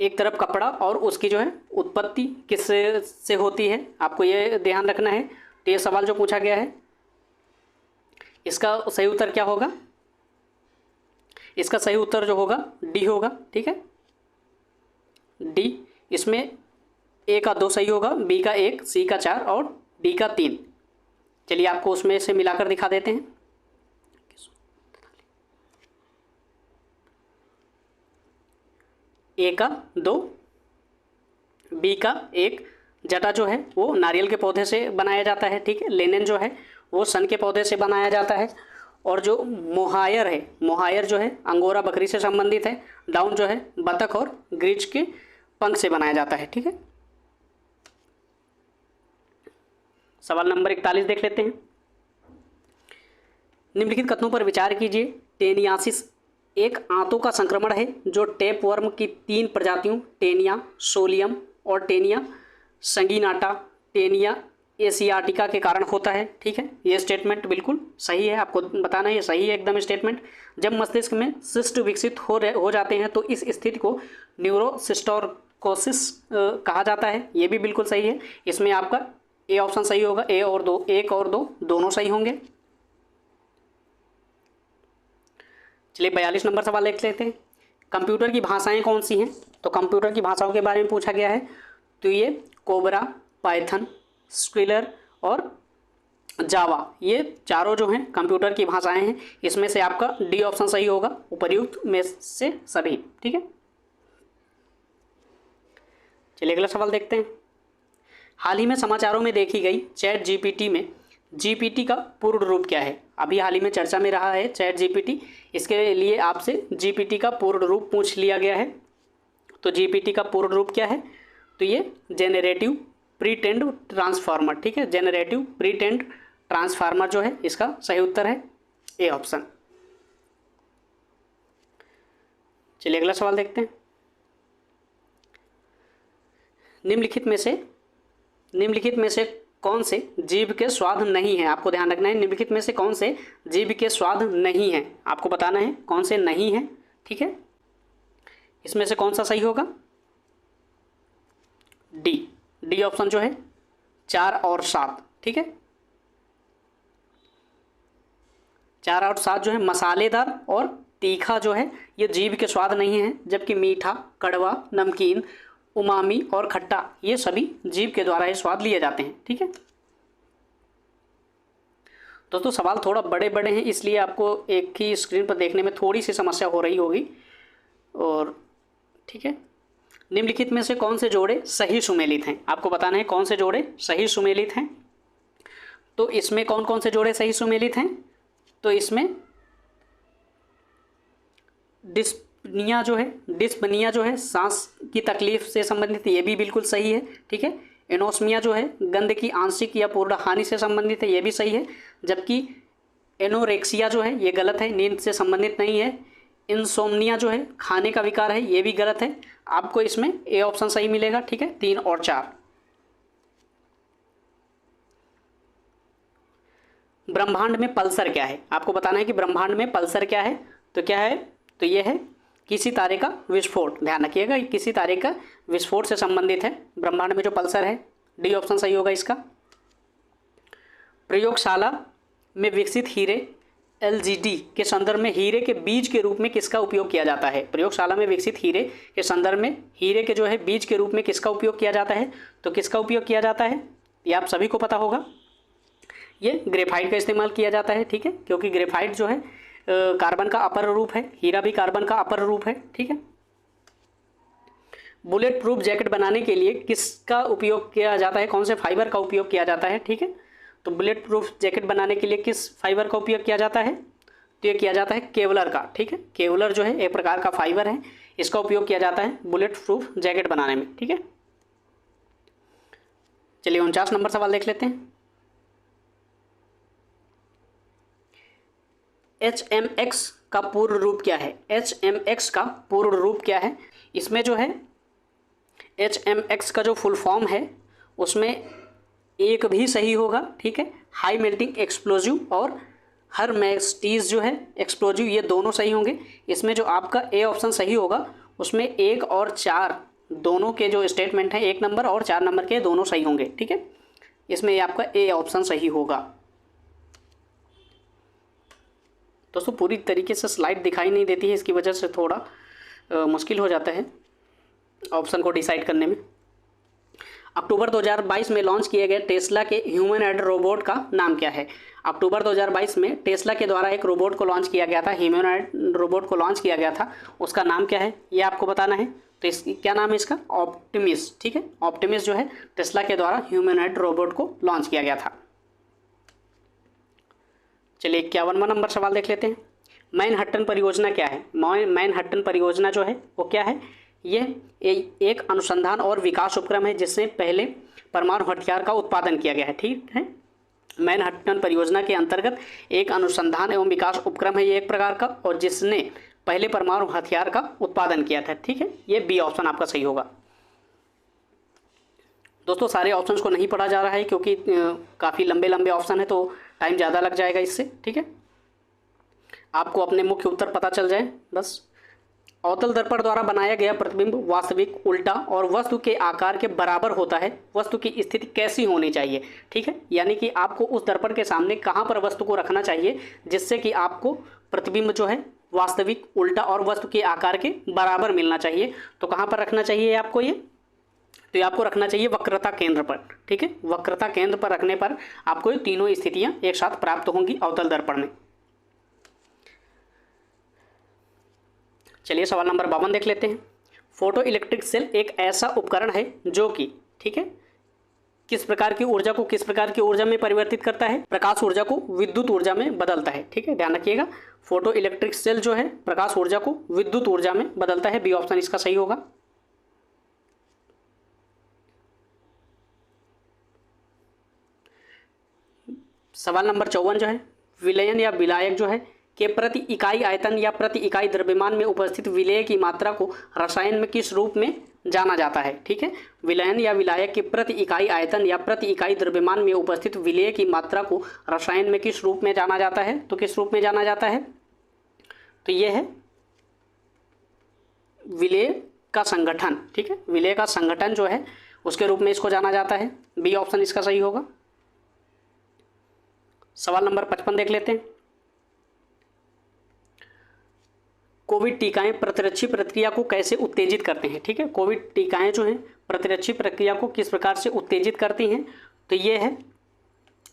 एक तरफ कपड़ा और उसकी जो है उत्पत्ति किस से होती है आपको ये ध्यान रखना है। तो ये सवाल जो पूछा गया है इसका सही उत्तर क्या होगा? इसका सही उत्तर जो होगा डी होगा। ठीक है, डी। इसमें ए का 2 सही होगा, बी का 1, सी का 4 और डी का 3। चलिए आपको उसमें से मिलाकर दिखा देते हैं। ए का 2, बी का 1। जटा जो है वो नारियल के पौधे से बनाया जाता है, ठीक है। लिनेन जो है वो सन के पौधे से बनाया जाता है। और जो मोहायर है, मोहायर जो है अंगोरा बकरी से संबंधित है। डाउन जो है बतख और ग्रीच के पंख से बनाया जाता है, ठीक है। सवाल नंबर 41 देख लेते हैं। निम्नलिखित कथनों पर विचार कीजिए। टेनियासिस एक आंतों का संक्रमण है जो टेप वर्म की 3 प्रजातियों टेनिया सोलियम और टेनिया संगिनाटा टेनिया एशियाटिका के कारण होता है, ठीक है। ये स्टेटमेंट बिल्कुल सही है, आपको बताना ये सही है एकदम स्टेटमेंट। जब मस्तिष्क में सिस्ट विकसित हो जाते हैं तो इस स्थिति को न्यूरोसिस्टोरकोसिस कहा जाता है, ये भी बिल्कुल सही है। इसमें आपका ए ऑप्शन सही होगा, 1 और 2 दोनों सही होंगे। चलिए 42 नंबर सवाल देख लेते हैं। कंप्यूटर की भाषाएं कौन सी हैं? तो कंप्यूटर की भाषाओं के बारे में पूछा गया है। तो ये कोबरा, पाइथन, स्क्विलर और जावा, ये चारों जो हैं कंप्यूटर की भाषाएं हैं। इसमें से आपका डी ऑप्शन सही होगा, उपर्युक्त में से सभी, ठीक है। चलिए अगला सवाल देखते हैं। हाल ही में समाचारों में देखी गई चैट जीपीटी में जीपीटी का पूर्ण रूप क्या है? अभी हाल ही में चर्चा में रहा है चैट जीपीटी, इसके लिए आपसे जीपीटी का पूर्ण रूप पूछ लिया गया है। तो जीपीटी का पूर्ण रूप क्या है? तो ये जेनरेटिव प्रीटेंड ट्रांसफार्मर, ठीक है। जेनरेटिव प्रीटेंड ट्रांसफार्मर जो है इसका सही उत्तर है ए ऑप्शन। चलिए अगला सवाल देखते हैं। निम्नलिखित में से कौन से जीव के स्वाद नहीं है? आपको ध्यान रखना है, निम्नलिखित में से कौन से जीव के स्वाद नहीं है, आपको बताना है कौन से नहीं है, ठीक है। इसमें से कौन सा सही होगा? डी ऑप्शन जो है 4 और 7, ठीक है। 4 और 7 जो है मसालेदार और तीखा जो है ये जीव के स्वाद नहीं है, जबकि मीठा, कड़वा, नमकीन, उमामी और खट्टा ये सभी जीव के द्वारा ये स्वाद लिए जाते हैं, ठीक है। दोस्तों सवाल थोड़ा बड़े बड़े हैं, इसलिए आपको एक ही स्क्रीन पर देखने में थोड़ी सी समस्या हो रही होगी, और ठीक है। निम्नलिखित में से कौन से जोड़े सही सुमेलित हैं? आपको बताना है कौन से जोड़े सही सुमेलित हैं। तो इसमें कौन कौन से जोड़े सही सुमेलित हैं? तो इसमें डिस्पनिया जो है सांस की तकलीफ से संबंधित, ये भी बिल्कुल सही है, ठीक है। एनोस्मिया जो है गंध की आंशिक या पूर्ण हानि से संबंधित है, ये भी सही है। जबकि एनोरेक्सिया जो है ये गलत है, नींद से संबंधित नहीं है। इंसोम्निया जो है खाने का विकार है, ये भी गलत है। आपको इसमें ए ऑप्शन सही मिलेगा, ठीक है। 3 और 4। ब्रह्मांड में पल्सर क्या है? आपको बताना है कि ब्रह्मांड में पल्सर क्या है। तो क्या है? तो ये है किसी तारे का विस्फोट। ध्यान रखिएगा, किसी तारे का विस्फोट से संबंधित है ब्रह्मांड में जो पल्सर है। डी ऑप्शन सही होगा इसका। प्रयोगशाला में विकसित हीरे एलजीडी के संदर्भ में हीरे के बीज के रूप में किसका उपयोग किया जाता है? प्रयोगशाला में विकसित हीरे के संदर्भ में हीरे के जो है बीज के रूप में किसका उपयोग किया जाता है? तो किसका उपयोग किया जाता है ये आप सभी को पता होगा। ये ग्रेफाइट का इस्तेमाल किया जाता है, ठीक है, क्योंकि ग्रेफाइट जो है कार्बन का अपर रूप है, हीरा भी कार्बन का अपर रूप है, ठीक है। बुलेट प्रूफ जैकेट बनाने के लिए किसका उपयोग किया जाता है? कौन से फाइबर का उपयोग किया जाता है, ठीक है। तो बुलेट प्रूफ जैकेट बनाने के लिए किस फाइबर का उपयोग किया जाता है? तो ये किया जाता है केवलर का, ठीक है। केवलर जो है एक प्रकार का फाइबर है, इसका उपयोग किया जाता है बुलेट प्रूफ जैकेट बनाने में, ठीक है। चलिए 49 नंबर सवाल देख लेते हैं। HMX का पूर्ण रूप क्या है? HMX का पूर्ण रूप क्या है? इसमें जो है HMX का जो फुल फॉर्म है उसमें एक भी सही होगा, ठीक है। हाई मेल्टिंग एक्सप्लोजिव और हरमेस्टीज जो है एक्सप्लोजिव, ये दोनों सही होंगे। इसमें जो आपका ए ऑप्शन सही होगा उसमें 1 और 4 दोनों के जो स्टेटमेंट हैं 1 नंबर और 4 नंबर के दोनों सही होंगे, ठीक है। इसमें ये आपका ए ऑप्शन सही होगा। दोस्तों पूरी तरीके से स्लाइड दिखाई नहीं देती है, इसकी वजह से थोड़ा मुश्किल हो जाता है ऑप्शन को डिसाइड करने में। अक्टूबर 2022 में लॉन्च किए गए टेस्ला के ह्यूमनॉइड रोबोट का नाम क्या है? अक्टूबर 2022 में टेस्ला के द्वारा एक रोबोट को लॉन्च किया गया था, ह्यूमनॉइड रोबोट को लॉन्च किया गया था, उसका नाम क्या है ये आपको बताना है। तो इसकी क्या नाम है इसका, ऑप्टिमिस। ठीक है, ऑप्टिमिस जो है टेस्ला के द्वारा ह्यूमनॉइड रोबोट को लॉन्च किया गया था। चलिए 51वां नंबर सवाल देख लेते हैं। मैनहट्टन परियोजना क्या है। मैनहट्टन परियोजना जो है वो क्या है, यह एक अनुसंधान और विकास उपक्रम है जिससे पहले परमाणु हथियार का उत्पादन किया गया है। ठीक है, मैनहट्टन परियोजना के अंतर्गत एक अनुसंधान एवं विकास उपक्रम है ये एक प्रकार का, और जिसने पहले परमाणु हथियार का उत्पादन किया था। ठीक है, ये बी ऑप्शन आपका सही होगा। दोस्तों सारे ऑप्शंस को नहीं पढ़ा जा रहा है क्योंकि काफ़ी लंबे लंबे ऑप्शन है तो टाइम ज़्यादा लग जाएगा इससे। ठीक है, आपको अपने मुख्य उत्तर पता चल जाए बस। अवतल दर्पण द्वारा बनाया गया प्रतिबिंब वास्तविक, उल्टा और वस्तु के आकार के बराबर होता है। वस्तु की स्थिति कैसी होनी चाहिए। ठीक है, यानी कि आपको उस दर्पण के सामने कहाँ पर वस्तु को रखना चाहिए जिससे कि आपको प्रतिबिंब जो है वास्तविक, उल्टा और वस्तु के आकार के बराबर मिलना चाहिए। तो कहाँ पर रखना चाहिए आपको ये, तो ये आपको रखना चाहिए वक्रता केंद्र पर। ठीक है, वक्रता केंद्र पर रखने पर आपको ये तीनों स्थितियां एक साथ प्राप्त होंगी अवतल दर्पण में। चलिए सवाल नंबर 52 देख लेते हैं। फोटो इलेक्ट्रिक सेल एक ऐसा उपकरण है जो कि, ठीक है, किस प्रकार की ऊर्जा को किस प्रकार की ऊर्जा में परिवर्तित करता है, प्रकाश ऊर्जा को विद्युत ऊर्जा में बदलता है। ठीक है, ध्यान रखिएगा, फोटो इलेक्ट्रिक सेल जो है प्रकाश ऊर्जा को विद्युत ऊर्जा में बदलता है। बी ऑप्शन इसका सही होगा। सवाल नंबर 54 जो है, विलयन या विलायक जो है के प्रति इकाई आयतन या प्रति इकाई द्रव्यमान में उपस्थित विलेय की मात्रा को रसायन में किस रूप में जाना जाता है। ठीक है, विलयन या विलायक के प्रति इकाई आयतन या प्रति इकाई द्रव्यमान में उपस्थित विलेय की मात्रा को रसायन में किस रूप में जाना जाता है। तो किस रूप में जाना जाता है, तो यह है विलेय का संगठन। ठीक है, विलेय का संगठन जो है उसके रूप में इसको जाना जाता है। बी ऑप्शन इसका सही होगा। सवाल नंबर 55 देख लेते हैं। कोविड टीकाएं प्रतिरक्षी प्रक्रिया को कैसे उत्तेजित करते हैं। ठीक है, कोविड टीकाएं जो हैं प्रतिरक्षी प्रक्रिया को किस प्रकार से उत्तेजित करती हैं, तो ये है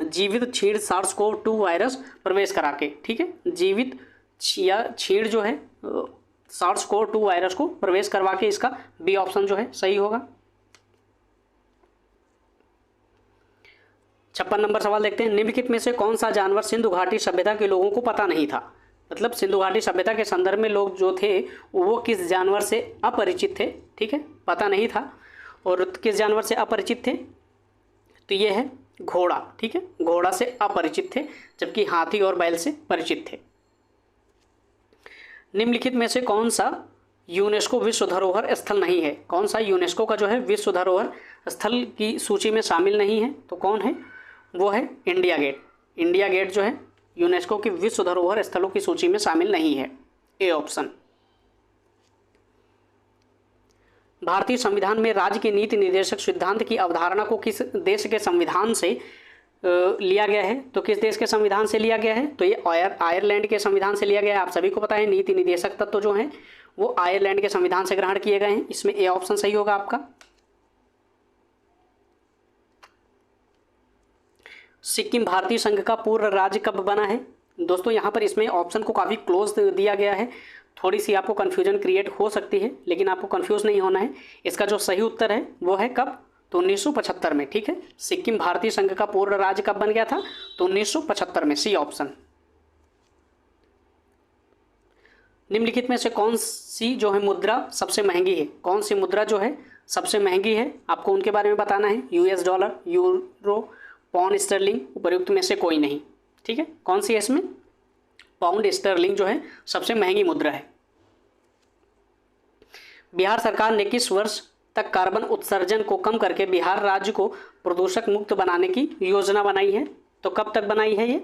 जीवित क्षीण SARS-CoV-2 वायरस प्रवेश करा के। ठीक है, जीवित या क्षीण जो है SARS-CoV-2 वायरस को प्रवेश करवा के, इसका बी ऑप्शन जो है सही होगा। 56 नंबर सवाल देखते हैं। निम्नलिखित में से कौन सा जानवर सिंधु घाटी सभ्यता के लोगों को पता नहीं था। मतलब सिंधु घाटी सभ्यता के संदर्भ में लोग जो थे वो किस जानवर से अपरिचित थे। ठीक है, पता नहीं था, और किस जानवर से अपरिचित थे, तो ये है घोड़ा। ठीक है, घोड़ा से अपरिचित थे, जबकि हाथी और बैल से परिचित थे। निम्नलिखित में से कौन सा यूनेस्को विश्व धरोहर स्थल नहीं है। कौन सा यूनेस्को का जो है विश्व धरोहर स्थल की सूची में शामिल नहीं है, तो कौन है, वो है इंडिया गेट। इंडिया गेट जो है यूनेस्को की विश्व धरोहर स्थलों की सूची में शामिल नहीं है। A option. भारतीय संविधान में राज्य के नीति निर्देशक सिद्धांत की अवधारणा को किस देश के संविधान से लिया गया है। तो किस देश के संविधान से लिया गया है, तो ये आयरलैंड के संविधान से लिया गया है। आप सभी को पता है नीति निर्देशक तत्व जो हैं वो आयरलैंड के संविधान से ग्रहण किए गए हैं। इसमें ए ऑप्शन सही होगा आपका। सिक्किम भारतीय संघ का पूर्व राज्य कब बना है। दोस्तों यहाँ पर इसमें ऑप्शन को काफ़ी क्लोज दिया गया है, थोड़ी सी आपको कन्फ्यूजन क्रिएट हो सकती है, लेकिन आपको कन्फ्यूज नहीं होना है। इसका जो सही उत्तर है वो है कब, तो 1975 में। ठीक है, सिक्किम भारतीय संघ का पूर्व राज्य कब बन गया था, तो 1975 में। C option. निम्नलिखित में से कौन सी जो है मुद्रा सबसे महंगी है। कौन सी मुद्रा जो है सबसे महंगी है, आपको उनके बारे में बताना है। US dollar, euro, pound sterling, उपयुक्त में से कोई नहीं। ठीक है, कौन सी है इसमें, पाउंड स्टर्लिंग जो है सबसे महंगी मुद्रा है। बिहार सरकार ने किस वर्ष तक कार्बन उत्सर्जन को कम करके बिहार राज्य को प्रदूषक मुक्त बनाने की योजना बनाई है। तो कब तक बनाई है ये,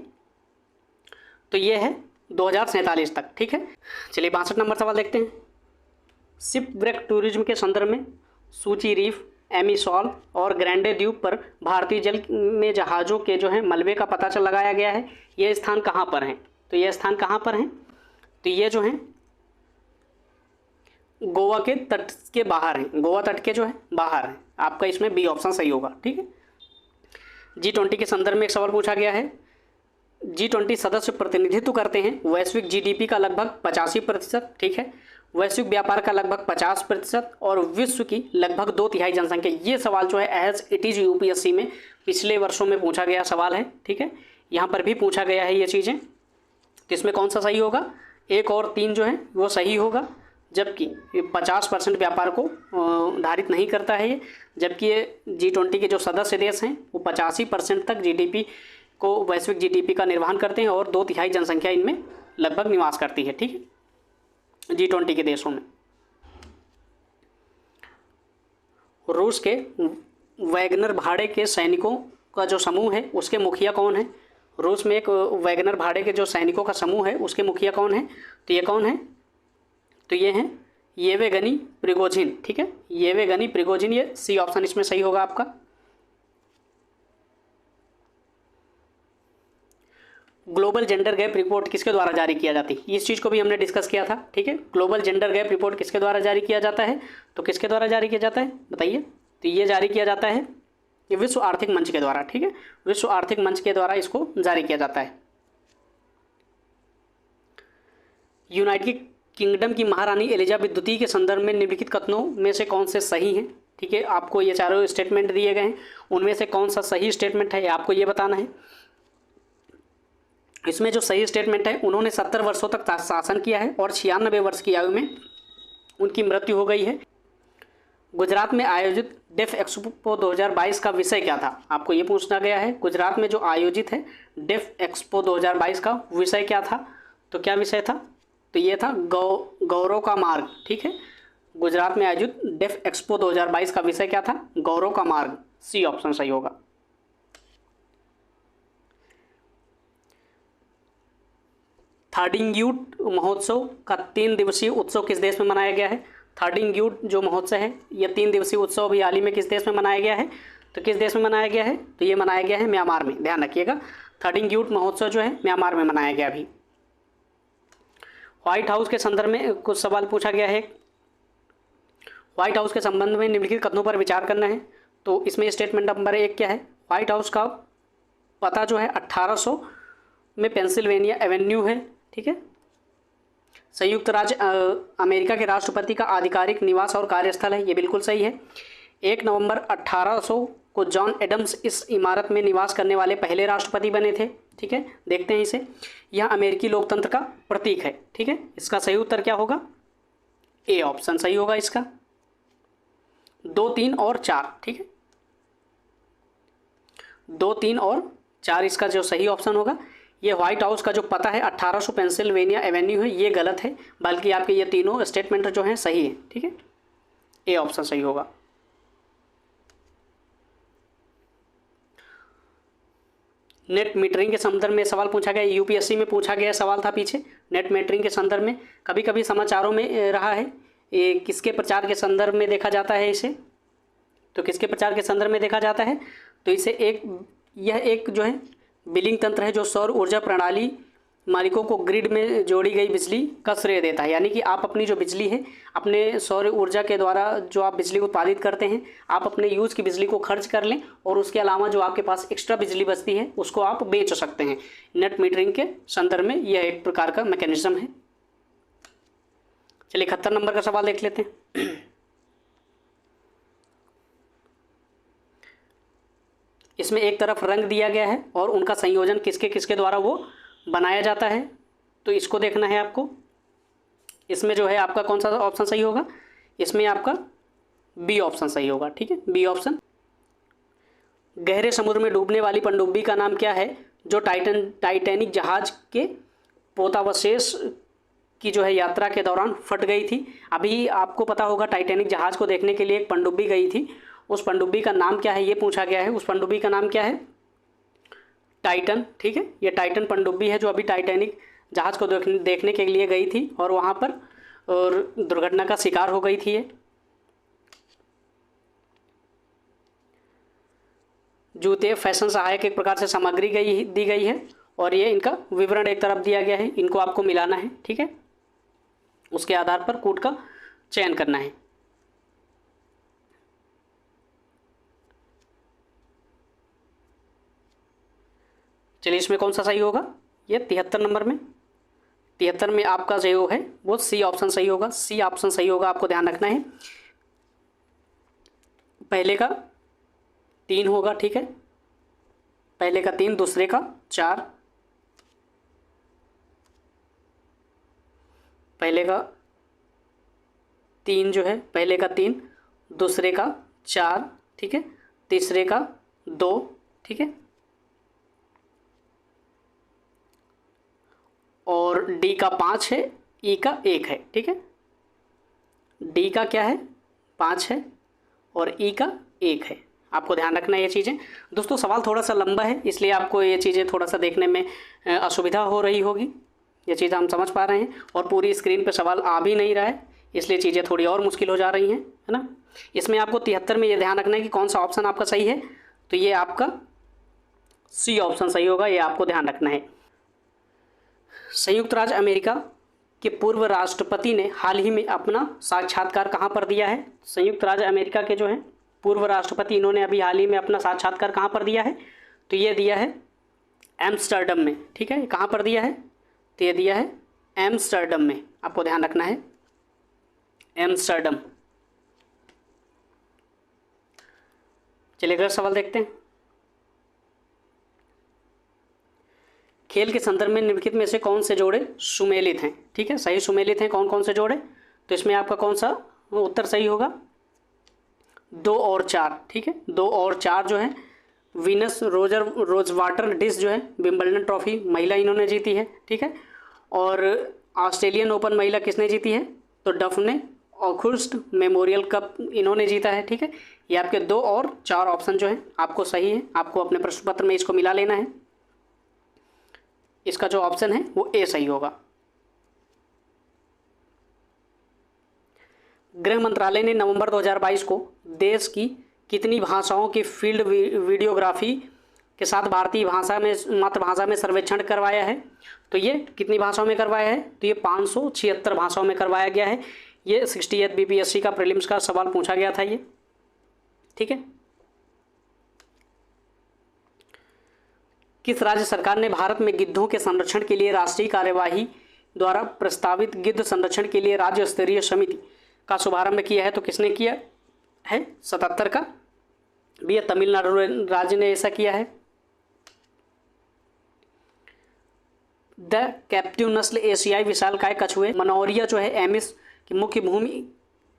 तो ये है 2047 तक। ठीक है, चलिए 62 नंबर सवाल देखते हैं। शिप ब्रेक टूरिज्म के संदर्भ में सूची रीफ, एमिसॉल और ग्रैंडे द्वीप पर भारतीय जल में जहाज़ों के जो है मलबे का पता लगाया गया है। ये स्थान कहाँ पर हैं, तो ये स्थान कहाँ पर हैं, तो ये जो हैं गोवा के तट के बाहर हैं। गोवा तट के जो है बाहर हैं। आपका इसमें बी ऑप्शन सही होगा। ठीक है, G20 के संदर्भ में एक सवाल पूछा गया है। G20 सदस्य प्रतिनिधित्व करते हैं वैश्विक GDP का लगभग 85%। ठीक है, वैश्विक व्यापार का लगभग 50% और विश्व की लगभग 2/3 जनसंख्या। ये सवाल जो है एज इट इज़ यूपीएससी में पिछले वर्षों में पूछा गया सवाल है, ठीक है। यहाँ पर भी पूछा गया है ये चीज़ें। तो इसमें कौन सा सही होगा? 1 और 3 जो है वो सही होगा, जबकि 50% व्यापार को धारित नहीं करता है ये, जबकि ये G20 के जो सदस्य देश हैं वो 85% तक जीडीपी को, वैश्विक जीडीपी का निर्वहन करते हैं और 2/3 जनसंख्या इनमें लगभग निवास करती है, ठीक है, G20 के देशों में। रूस के वैगनर भाड़े के सैनिकों का जो समूह है उसके मुखिया कौन है? रूस में एक वैगनर भाड़े के जो सैनिकों का समूह है उसके मुखिया कौन है? तो ये कौन है? तो ये हैं येवेगनी प्रिगोजिन, ठीक है, येवेगनी प्रिगोजिन। ये सी ऑप्शन इसमें सही होगा आपका। ग्लोबल जेंडर गैप रिपोर्ट किसके द्वारा जारी किया जाती है? इस चीज़ को भी हमने डिस्कस किया था, ठीक है। ग्लोबल जेंडर गैप रिपोर्ट किसके द्वारा जारी किया जाता है? तो किसके द्वारा जारी किया जाता है बताइए? तो ये जारी किया जाता है ये विश्व आर्थिक मंच के द्वारा, ठीक है, विश्व आर्थिक मंच के द्वारा इसको जारी किया जाता है। यूनाइटेड किंगडम की महारानी एलिजाबेथ द्वितीय के संदर्भ में निम्नलिखित कथनों में से कौन से सही हैं? ठीक है, आपको ये चारों स्टेटमेंट दिए गए हैं, उनमें से कौन सा सही स्टेटमेंट है आपको ये बताना है। इसमें जो सही स्टेटमेंट है, उन्होंने 70 वर्षों तक शासन किया है और 96 वर्ष की आयु में उनकी मृत्यु हो गई है। गुजरात में आयोजित डेफ एक्सपो 2022 का विषय क्या था? आपको ये पूछना गया है, गुजरात में जो आयोजित है डेफ एक्सपो 2022 का विषय क्या था? तो क्या विषय था? तो ये था गौरव का मार्ग, ठीक है। गुजरात में आयोजित डेफ एक्सपो 2022 का विषय क्या था? गौरव का मार्ग। सी ऑप्शन सही होगा। थार्डिंग्यूट महोत्सव का 3 दिवसीय उत्सव किस देश में मनाया गया है? थार्डिंग्यूट जो महोत्सव है ये 3 दिवसीय उत्सव भी हाल ही में किस देश में मनाया गया है? तो किस देश में मनाया गया है? तो ये मनाया गया है म्यांमार में। ध्यान रखिएगा, थार्डिंग्यूट महोत्सव जो है म्यांमार में मनाया गया अभी। व्हाइट हाउस के संदर्भ में कुछ सवाल पूछा गया है। व्हाइट हाउस के संबंध में निम्नलिखित कथनों पर विचार करना है। तो इसमें स्टेटमेंट नंबर 1 क्या है? व्हाइट हाउस का पता जो है 1800 में पेंसिल्वेनिया एवेन्यू है, ठीक है। संयुक्त राज्य अमेरिका के राष्ट्रपति का आधिकारिक निवास और कार्यस्थल है, ये बिल्कुल सही है। 1 नवंबर 1800 को जॉन एडम्स इस इमारत में निवास करने वाले पहले राष्ट्रपति बने थे, ठीक है। देखते हैं इसे, यह अमेरिकी लोकतंत्र का प्रतीक है, ठीक है। इसका सही उत्तर क्या होगा? ए ऑप्शन सही होगा इसका। 2, 3 और 4, ठीक है, 2, 3 और 4 इसका जो सही ऑप्शन होगा। ये व्हाइट हाउस का जो पता है 1800 पेंसिल्वेनिया एवेन्यू है, ये गलत है, बल्कि आपके ये तीनों स्टेटमेंट जो हैं सही है, ठीक है। ए ऑप्शन सही होगा। नेट मीटरिंग के संदर्भ में सवाल पूछा गया, यूपीएससी में पूछा गया सवाल था पीछे। नेट मीटरिंग के संदर्भ में कभी कभी समाचारों में रहा है, ये किसके प्रचार के संदर्भ में देखा जाता है इसे? तो किसके प्रचार के संदर्भ में देखा जाता है? तो इसे यह एक जो है बिलिंग तंत्र है जो सौर ऊर्जा प्रणाली मालिकों को ग्रिड में जोड़ी गई बिजली का श्रेय देता है। यानी कि आप अपनी जो बिजली है, अपने सौर ऊर्जा के द्वारा जो आप बिजली उत्पादित करते हैं, आप अपने यूज़ की बिजली को खर्च कर लें और उसके अलावा जो आपके पास एक्स्ट्रा बिजली बचती है उसको आप बेच सकते हैं। नेट मीटरिंग के संदर्भ में यह एक प्रकार का मैकेनिज्म है। चलिए 71 नंबर का सवाल देख लेते हैं। इसमें एक तरफ रंग दिया गया है और उनका संयोजन किसके किसके द्वारा वो बनाया जाता है, तो इसको देखना है आपको। इसमें जो है आपका कौन सा ऑप्शन सही होगा? इसमें आपका बी ऑप्शन सही होगा, ठीक है, बी ऑप्शन। गहरे समुद्र में डूबने वाली पनडुब्बी का नाम क्या है जो टाइटैनिक जहाज के पोतावशेष की जो है यात्रा के दौरान फट गई थी? अभी आपको पता होगा टाइटैनिक जहाज को देखने के लिए एक पनडुब्बी गई थी, उस पनडुब्बी का नाम क्या है ये पूछा गया है। उस पनडुब्बी का नाम क्या है? टाइटन, ठीक है। ये टाइटन पनडुब्बी है जो अभी टाइटैनिक जहाज़ को देखने के लिए गई थी और वहाँ पर और दुर्घटना का शिकार हो गई थी ये। जूते फैशन सहायक एक प्रकार से सामग्री दी गई है और ये इनका विवरण एक तरफ दिया गया है, इनको आपको मिलाना है, ठीक है। उसके आधार पर कोड का चयन करना है। चलिए इसमें कौन सा सही होगा? ये 73 नंबर में 73 में आपका जो है वो सी ऑप्शन सही होगा, सी ऑप्शन सही होगा, आपको ध्यान रखना है। पहले का 3 होगा, ठीक है, पहले का 3, दूसरे का 4, पहले का 3 जो है, पहले का 3, दूसरे का 4, ठीक है, तीसरे का 2, ठीक है, और डी का 5 है, ई का 1 है, ठीक है, डी का क्या है 5 है और ई का 1 है। आपको ध्यान रखना है ये चीज़ें। दोस्तों सवाल थोड़ा सा लंबा है, इसलिए आपको ये चीज़ें थोड़ा सा देखने में असुविधा हो रही होगी, ये चीज़ हम समझ पा रहे हैं, और पूरी स्क्रीन पे सवाल आ भी नहीं रहा है, इसलिए चीज़ें थोड़ी और मुश्किल हो जा रही हैं, है ना। इसमें आपको 73 में ये ध्यान रखना है कि कौन सा ऑप्शन आपका सही है, तो ये आपका सी ऑप्शन सही होगा, ये आपको ध्यान रखना है। संयुक्त राज्य अमेरिका के पूर्व राष्ट्रपति ने हाल ही में अपना साक्षात्कार कहाँ पर दिया है? संयुक्त राज्य अमेरिका के जो हैं पूर्व राष्ट्रपति, इन्होंने अभी हाल ही में अपना साक्षात्कार कहाँ पर दिया है? तो ये दिया है एम्स्टर्डम में, ठीक है, कहाँ पर दिया है? तो ये दिया है एम्स्टर्डम में, आपको ध्यान रखना है, एम्स्टर्डम। चलिए अगला सवाल देखते हैं। खेल के संदर्भ में निम्नलिखित में से कौन से जोड़े सुमेलित हैं? ठीक है, सही सुमेलित हैं कौन कौन से जोड़े? तो इसमें आपका कौन सा उत्तर सही होगा? 2 और 4, ठीक है, 2 और 4 जो है वीनस रोज वाटर डिश जो है विंबलडन ट्रॉफी महिला इन्होंने जीती है, ठीक है, और ऑस्ट्रेलियन ओपन महिला किसने जीती है? तो डफ ने ऑखुर्स्ट मेमोरियल कप इन्होंने जीता है, ठीक है। ये आपके 2 और 4 ऑप्शन जो है आपको सही है, आपको अपने प्रश्न पत्र में इसको मिला लेना है। इसका जो ऑप्शन है वो ए सही होगा। गृह मंत्रालय ने नवंबर 2022 को देश की कितनी भाषाओं की फील्ड वीडियोग्राफी के साथ भारतीय भाषा में मातृभाषा में सर्वेक्षण करवाया है? तो ये कितनी भाषाओं में करवाया है? तो ये 576 भाषाओं में करवाया गया है। ये 68 बीपीएससी का प्रीलिम्स का सवाल पूछा गया था ये, ठीक है। किस राज्य सरकार ने भारत में गिद्धों के संरक्षण के लिए राष्ट्रीय कार्यवाही द्वारा प्रस्तावित गिद्ध संरक्षण के लिए राज्य स्तरीय समिति का शुभारंभ किया है? तो किसने किया है? 77 का भी तमिलनाडु राज्य ने ऐसा किया है। द कैप्टिव नस्ल एशियाई विशालकाय कछुए मनोरिया जो है एमिस की मुख्य भूमि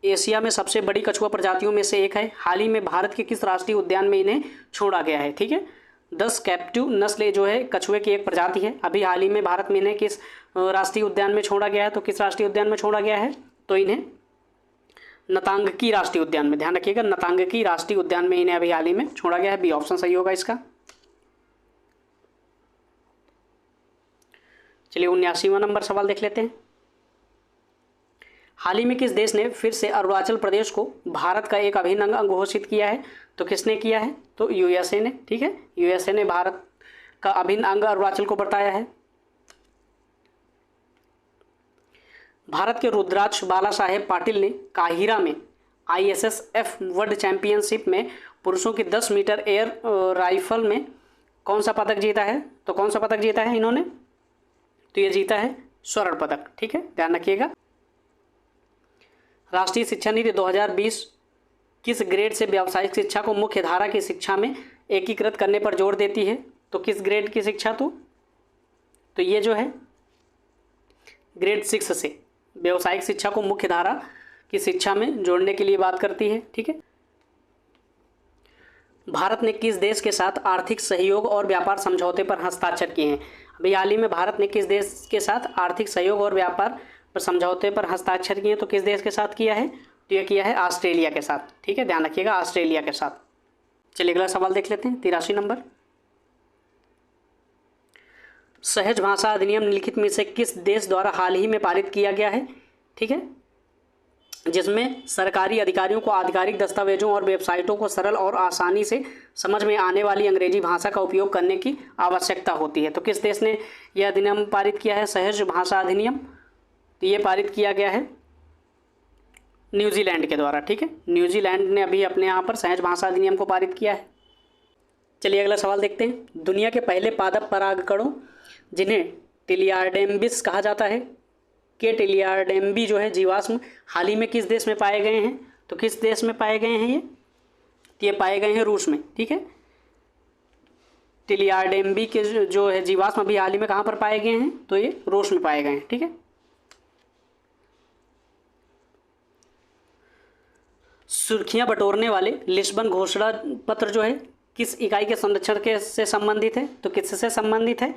एशिया में सबसे बड़ी कछुआ प्रजातियों में से एक है। हाल ही में भारत के किस राष्ट्रीय उद्यान में इन्हें छोड़ा गया है? ठीक है, 10 कैप्टिव नस्ल जो है कछुए की एक प्रजाति है। अभी हाल ही में भारत में इन्हें किस राष्ट्रीय उद्यान में छोड़ा गया है? तो किस राष्ट्रीय उद्यान में छोड़ा गया है? तो इन्हें नतांगकी राष्ट्रीय उद्यान में, ध्यान रखिएगा, नतांगकी राष्ट्रीय उद्यान में इन्हें अभी हाल ही में छोड़ा गया है। बी ऑप्शन सही होगा इसका। चलिए 79वां नंबर सवाल देख लेते हैं। हाल ही में किस देश ने फिर से अरुणाचल प्रदेश को भारत का एक अभिन्न अंग घोषित किया है? तो किसने किया है? तो यूएसए ने, ठीक है, यूएसए ने भारत का अभिन्न अंग अरुणाचल को बताया है। भारत के रुद्राक्ष बाला साहेब पाटिल ने काहिरा में ISSF वर्ल्ड चैंपियनशिप में पुरुषों की 10 मीटर एयर राइफल में कौन सा पदक जीता है? तो कौन सा पदक जीता है इन्होंने? तो ये जीता है स्वर्ण पदक, ठीक है, ध्यान रखिएगा। राष्ट्रीय शिक्षा नीति 2020 किस ग्रेड से व्यावसायिक शिक्षा को मुख्य धारा की शिक्षा में एकीकृत करने पर जोर देती है? तो किस ग्रेड की शिक्षा? तो ये जो है ग्रेड 6 से व्यावसायिक शिक्षा को मुख्य धारा की शिक्षा में जोड़ने के लिए बात करती है, ठीक है। भारत ने किस देश के साथ आर्थिक सहयोग और व्यापार समझौते पर हस्ताक्षर किए हैं? अभी हाल ही में भारत ने किस देश के साथ आर्थिक सहयोग और व्यापार पर समझौते पर हस्ताक्षर किए हैं? तो किस देश के साथ किया है? तो यह किया है ऑस्ट्रेलिया के साथ, ठीक है, ध्यान रखिएगा, ऑस्ट्रेलिया के साथ। चलिए अगला सवाल देख लेते हैं, 83 नंबर। सहज भाषा अधिनियम निम्नलिखित में से किस देश द्वारा हाल ही में पारित किया गया है? ठीक है, जिसमें सरकारी अधिकारियों को आधिकारिक दस्तावेजों और वेबसाइटों को सरल और आसानी से समझ में आने वाली अंग्रेजी भाषा का उपयोग करने की आवश्यकता होती है। तो किस देश ने यह अधिनियम पारित किया है, सहज भाषा अधिनियम? तो ये पारित किया गया है न्यूजीलैंड के द्वारा, ठीक है, न्यूजीलैंड ने अभी अपने यहाँ पर सहज भाषा अधिनियम को पारित किया है। चलिए अगला सवाल देखते हैं। दुनिया के पहले पादप परागकणों जिन्हें टिलियाडेम्बिस कहा जाता है। के टिलियाडेम्बी जो है जीवाश्म हाल ही में किस देश में पाए गए हैं? तो किस देश में पाए गए हैं ये? तो ये पाए गए हैं रूस में। ठीक है, टिलियाडेम्बी के जो है जीवाश्म अभी हाल ही में कहाँ पर पाए गए हैं? तो ये रूस में पाए गए हैं। ठीक है, सुर्खियां बटोरने वाले लिस्बन घोषणा पत्र जो है किस इकाई के संरक्षण के से संबंधित है? तो किससे संबंधित है?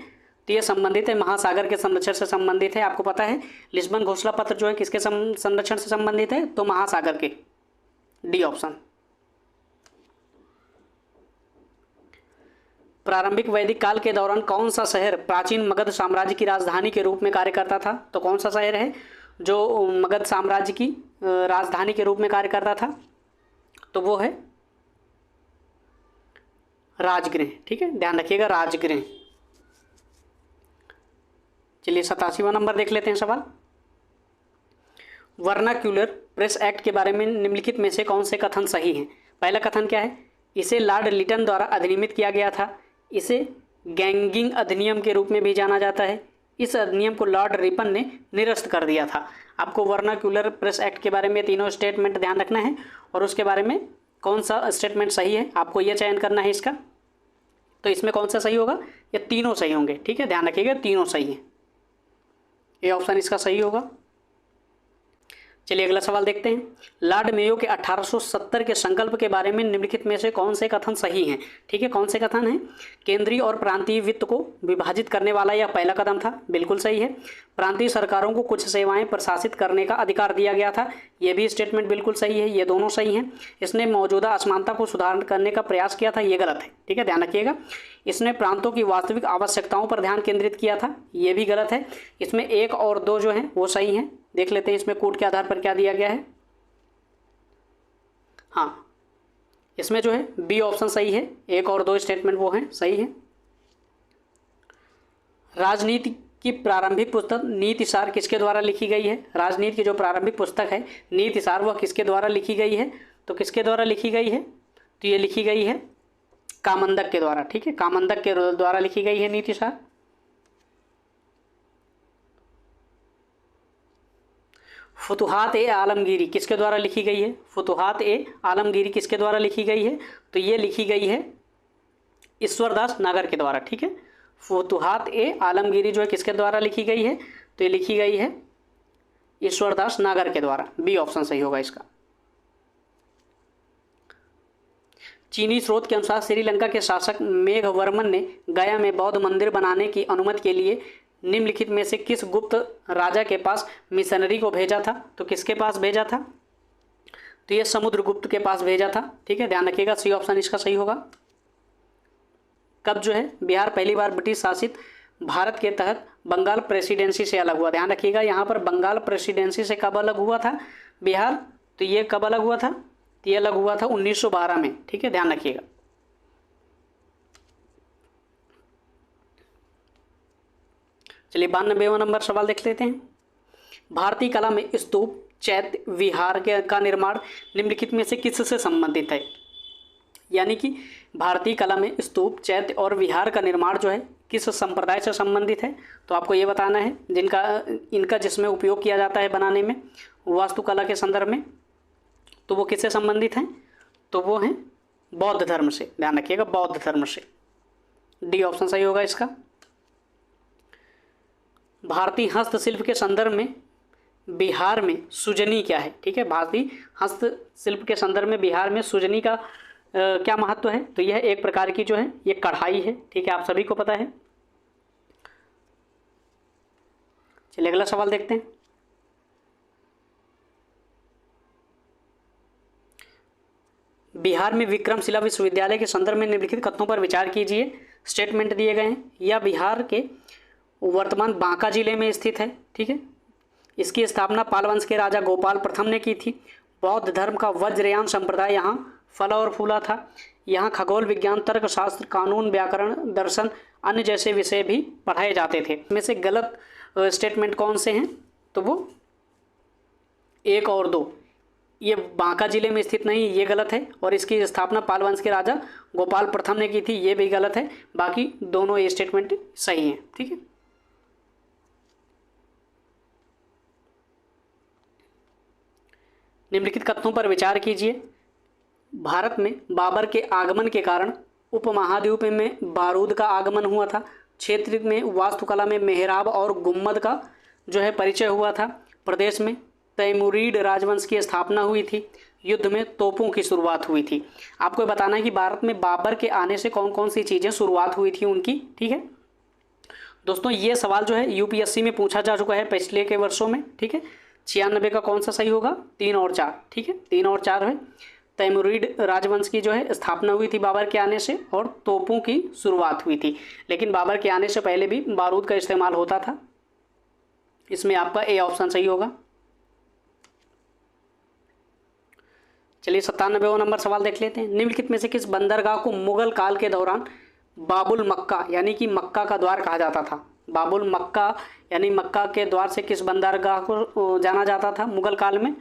तो ये संबंधित है महासागर के संरक्षण से संबंधित है। आपको पता है लिस्बन घोषणा पत्र जो है किसके संरक्षण से संबंधित है? तो महासागर के। D option. प्रारंभिक वैदिक काल के दौरान कौन सा शहर प्राचीन मगध साम्राज्य की राजधानी के रूप में कार्य करता था? तो कौन सा शहर है जो मगध साम्राज्य की राजधानी के रूप में कार्य करता था? तो वो है राजगृह। ठीक है, ध्यान रखिएगा राजगृह। चलिए 87वां नंबर देख लेते हैं सवाल। वर्नाक्यूलर प्रेस एक्ट के बारे में निम्नलिखित में से कौन से कथन सही हैं? पहला कथन क्या है? इसे लॉर्ड लिटन द्वारा अधिनियमित किया गया था। इसे गैंगिंग अधिनियम के रूप में भी जाना जाता है। इस अधिनियम को लॉर्ड रिपन ने निरस्त कर दिया था। आपको वर्नाक्यूलर प्रेस एक्ट के बारे में तीनों स्टेटमेंट ध्यान रखना है और उसके बारे में कौन सा स्टेटमेंट सही है आपको यह चयन करना है इसका। तो इसमें कौन सा सही होगा? ये तीनों सही होंगे। ठीक है, ध्यान रखिएगा तीनों सही हैं। ये ऑप्शन इसका सही होगा। चलिए अगला सवाल देखते हैं। लॉर्ड मेयो के 1870 के संकल्प के बारे में निम्नलिखित में से कौन से कथन सही हैं? ठीक है, कौन से कथन हैं? केंद्रीय और प्रांतीय वित्त को विभाजित करने वाला यह पहला कदम था, बिल्कुल सही है। प्रांतीय सरकारों को कुछ सेवाएं प्रशासित करने का अधिकार दिया गया था, यह भी स्टेटमेंट बिल्कुल सही है। ये दोनों सही हैं। इसने मौजूदा असमानता को सुधार करने का प्रयास किया था, ये गलत है। ठीक है, ध्यान रखिएगा। इसने प्रांतों की वास्तविक आवश्यकताओं पर ध्यान केंद्रित किया था, ये भी गलत है। इसमें 1 और 2 जो हैं वो सही हैं। देख लेते हैं इसमें कोड के आधार पर क्या दिया गया है। हाँ, इसमें जो है बी ऑप्शन सही है। 1 और 2 स्टेटमेंट वो हैं, सही है। राजनीति की प्रारंभिक पुस्तक नीति सार किसके द्वारा लिखी गई है? राजनीति की जो प्रारंभिक पुस्तक है नीति सार वह किसके द्वारा लिखी गई है? तो किसके द्वारा लिखी गई है? तो ये लिखी गई है कामंदक के द्वारा। ठीक है, कामंदक के द्वारा लिखी गई है नीति सार। फुतुहात ए आलमगीरी किसके द्वारा लिखी गई है? फुतुहात ए आलमगीरी किसके द्वारा लिखी गई है? तो ये लिखी गई है ईश्वरदास नागर के द्वारा। ठीक है, फुतुहात ए आलमगीरी जो है किसके द्वारा लिखी गई है? तो ये लिखी गई है ईश्वरदास नागर के द्वारा। बी ऑप्शन सही होगा इसका। चीनी स्रोत के अनुसार श्रीलंका के शासक मेघवर्मन ने गया में बौद्ध मंदिर बनाने की अनुमति के लिए निम्नलिखित में से किस गुप्त राजा के पास मिशनरी को भेजा था? तो किसके पास भेजा था? तो ये समुद्रगुप्त के पास भेजा था। ठीक है, ध्यान रखिएगा सी ऑप्शन इसका सही होगा। कब जो है बिहार पहली बार ब्रिटिश शासित भारत के तहत बंगाल प्रेसिडेंसी से अलग हुआ? ध्यान रखिएगा यहाँ पर बंगाल प्रेसिडेंसी से कब अलग हुआ था बिहार? तो ये कब अलग हुआ था? तो ये अलग हुआ था 1912 में। ठीक है, ध्यान रखिएगा। चलिए 92वां नंबर सवाल देख लेते हैं। भारतीय कला में स्तूप चैत्य विहार का निर्माण निम्नलिखित में से किससे संबंधित है? यानी कि भारतीय कला में स्तूप चैत्य और विहार का निर्माण जो है किस संप्रदाय से संबंधित है? तो आपको ये बताना है इनका जिसमें उपयोग किया जाता है बनाने में वास्तुकला के संदर्भ में, तो वो किससे संबंधित हैं? तो वो हैं बौद्ध धर्म से। ध्यान रखिएगा बौद्ध धर्म से। डी ऑप्शन सही होगा इसका। भारतीय हस्तशिल्प के संदर्भ में बिहार में सुजनी क्या है? ठीक है, भारतीय हस्तशिल्प के संदर्भ में बिहार में सुजनी का क्या महत्व है? तो यह एक प्रकार की जो है ये कढ़ाई है। ठीक है, आप सभी को पता है। चलिए अगला सवाल देखते हैं। बिहार में विक्रमशिला विश्वविद्यालय के संदर्भ में निम्नलिखित कथनों पर विचार कीजिए। स्टेटमेंट दिए गए हैं। यह बिहार के वर्तमान बांका जिले में स्थित है। ठीक है, इसकी स्थापना पाल वंश के राजा गोपाल प्रथम ने की थी। बौद्ध धर्म का वज्रयान संप्रदाय यहाँ फला और फूला था। यहाँ खगोल विज्ञान, तर्कशास्त्र, कानून, व्याकरण, दर्शन, अन्य जैसे विषय भी पढ़ाए जाते थे। इनमें से गलत स्टेटमेंट कौन से हैं? तो वो 1 और 2। ये बांका जिले में स्थित नहीं, ये गलत है। और इसकी स्थापना पाल वंश के राजा गोपाल प्रथम ने की थी, ये भी गलत है। बाकी दोनों ये स्टेटमेंट सही हैं। ठीक है, निम्नलिखित कथनों पर विचार कीजिए। भारत में बाबर के आगमन के कारण उपमहाद्वीप में बारूद का आगमन हुआ था। क्षेत्र में वास्तुकला में मेहराब और गुम्मद का जो है परिचय हुआ था। प्रदेश में तैमुरीड राजवंश की स्थापना हुई थी। युद्ध में तोपों की शुरुआत हुई थी। आपको बताना है कि भारत में बाबर के आने से कौन कौन सी चीज़ें शुरुआत हुई थी उनकी। ठीक है दोस्तों, ये सवाल जो है यूपीएससी में पूछा जा चुका है पिछले के वर्षों में। ठीक है 96 का कौन सा सही होगा? 3 और 4। ठीक है 3 और 4 है। तैमुरीड राजवंश की जो है स्थापना हुई थी बाबर के आने से और तोपों की शुरुआत हुई थी। लेकिन बाबर के आने से पहले भी बारूद का इस्तेमाल होता था। इसमें आपका ए ऑप्शन सही होगा। चलिए 97वां नंबर सवाल देख लेते हैं। निम्नलिखित में से किस बंदरगाह को मुगल काल के दौरान बाबुल मक्का यानी कि मक्का का द्वार कहा जाता था? बाबुल मक्का यानी मक्का के द्वार से किस बंदरगाह को जाना जाता था मुगल काल में?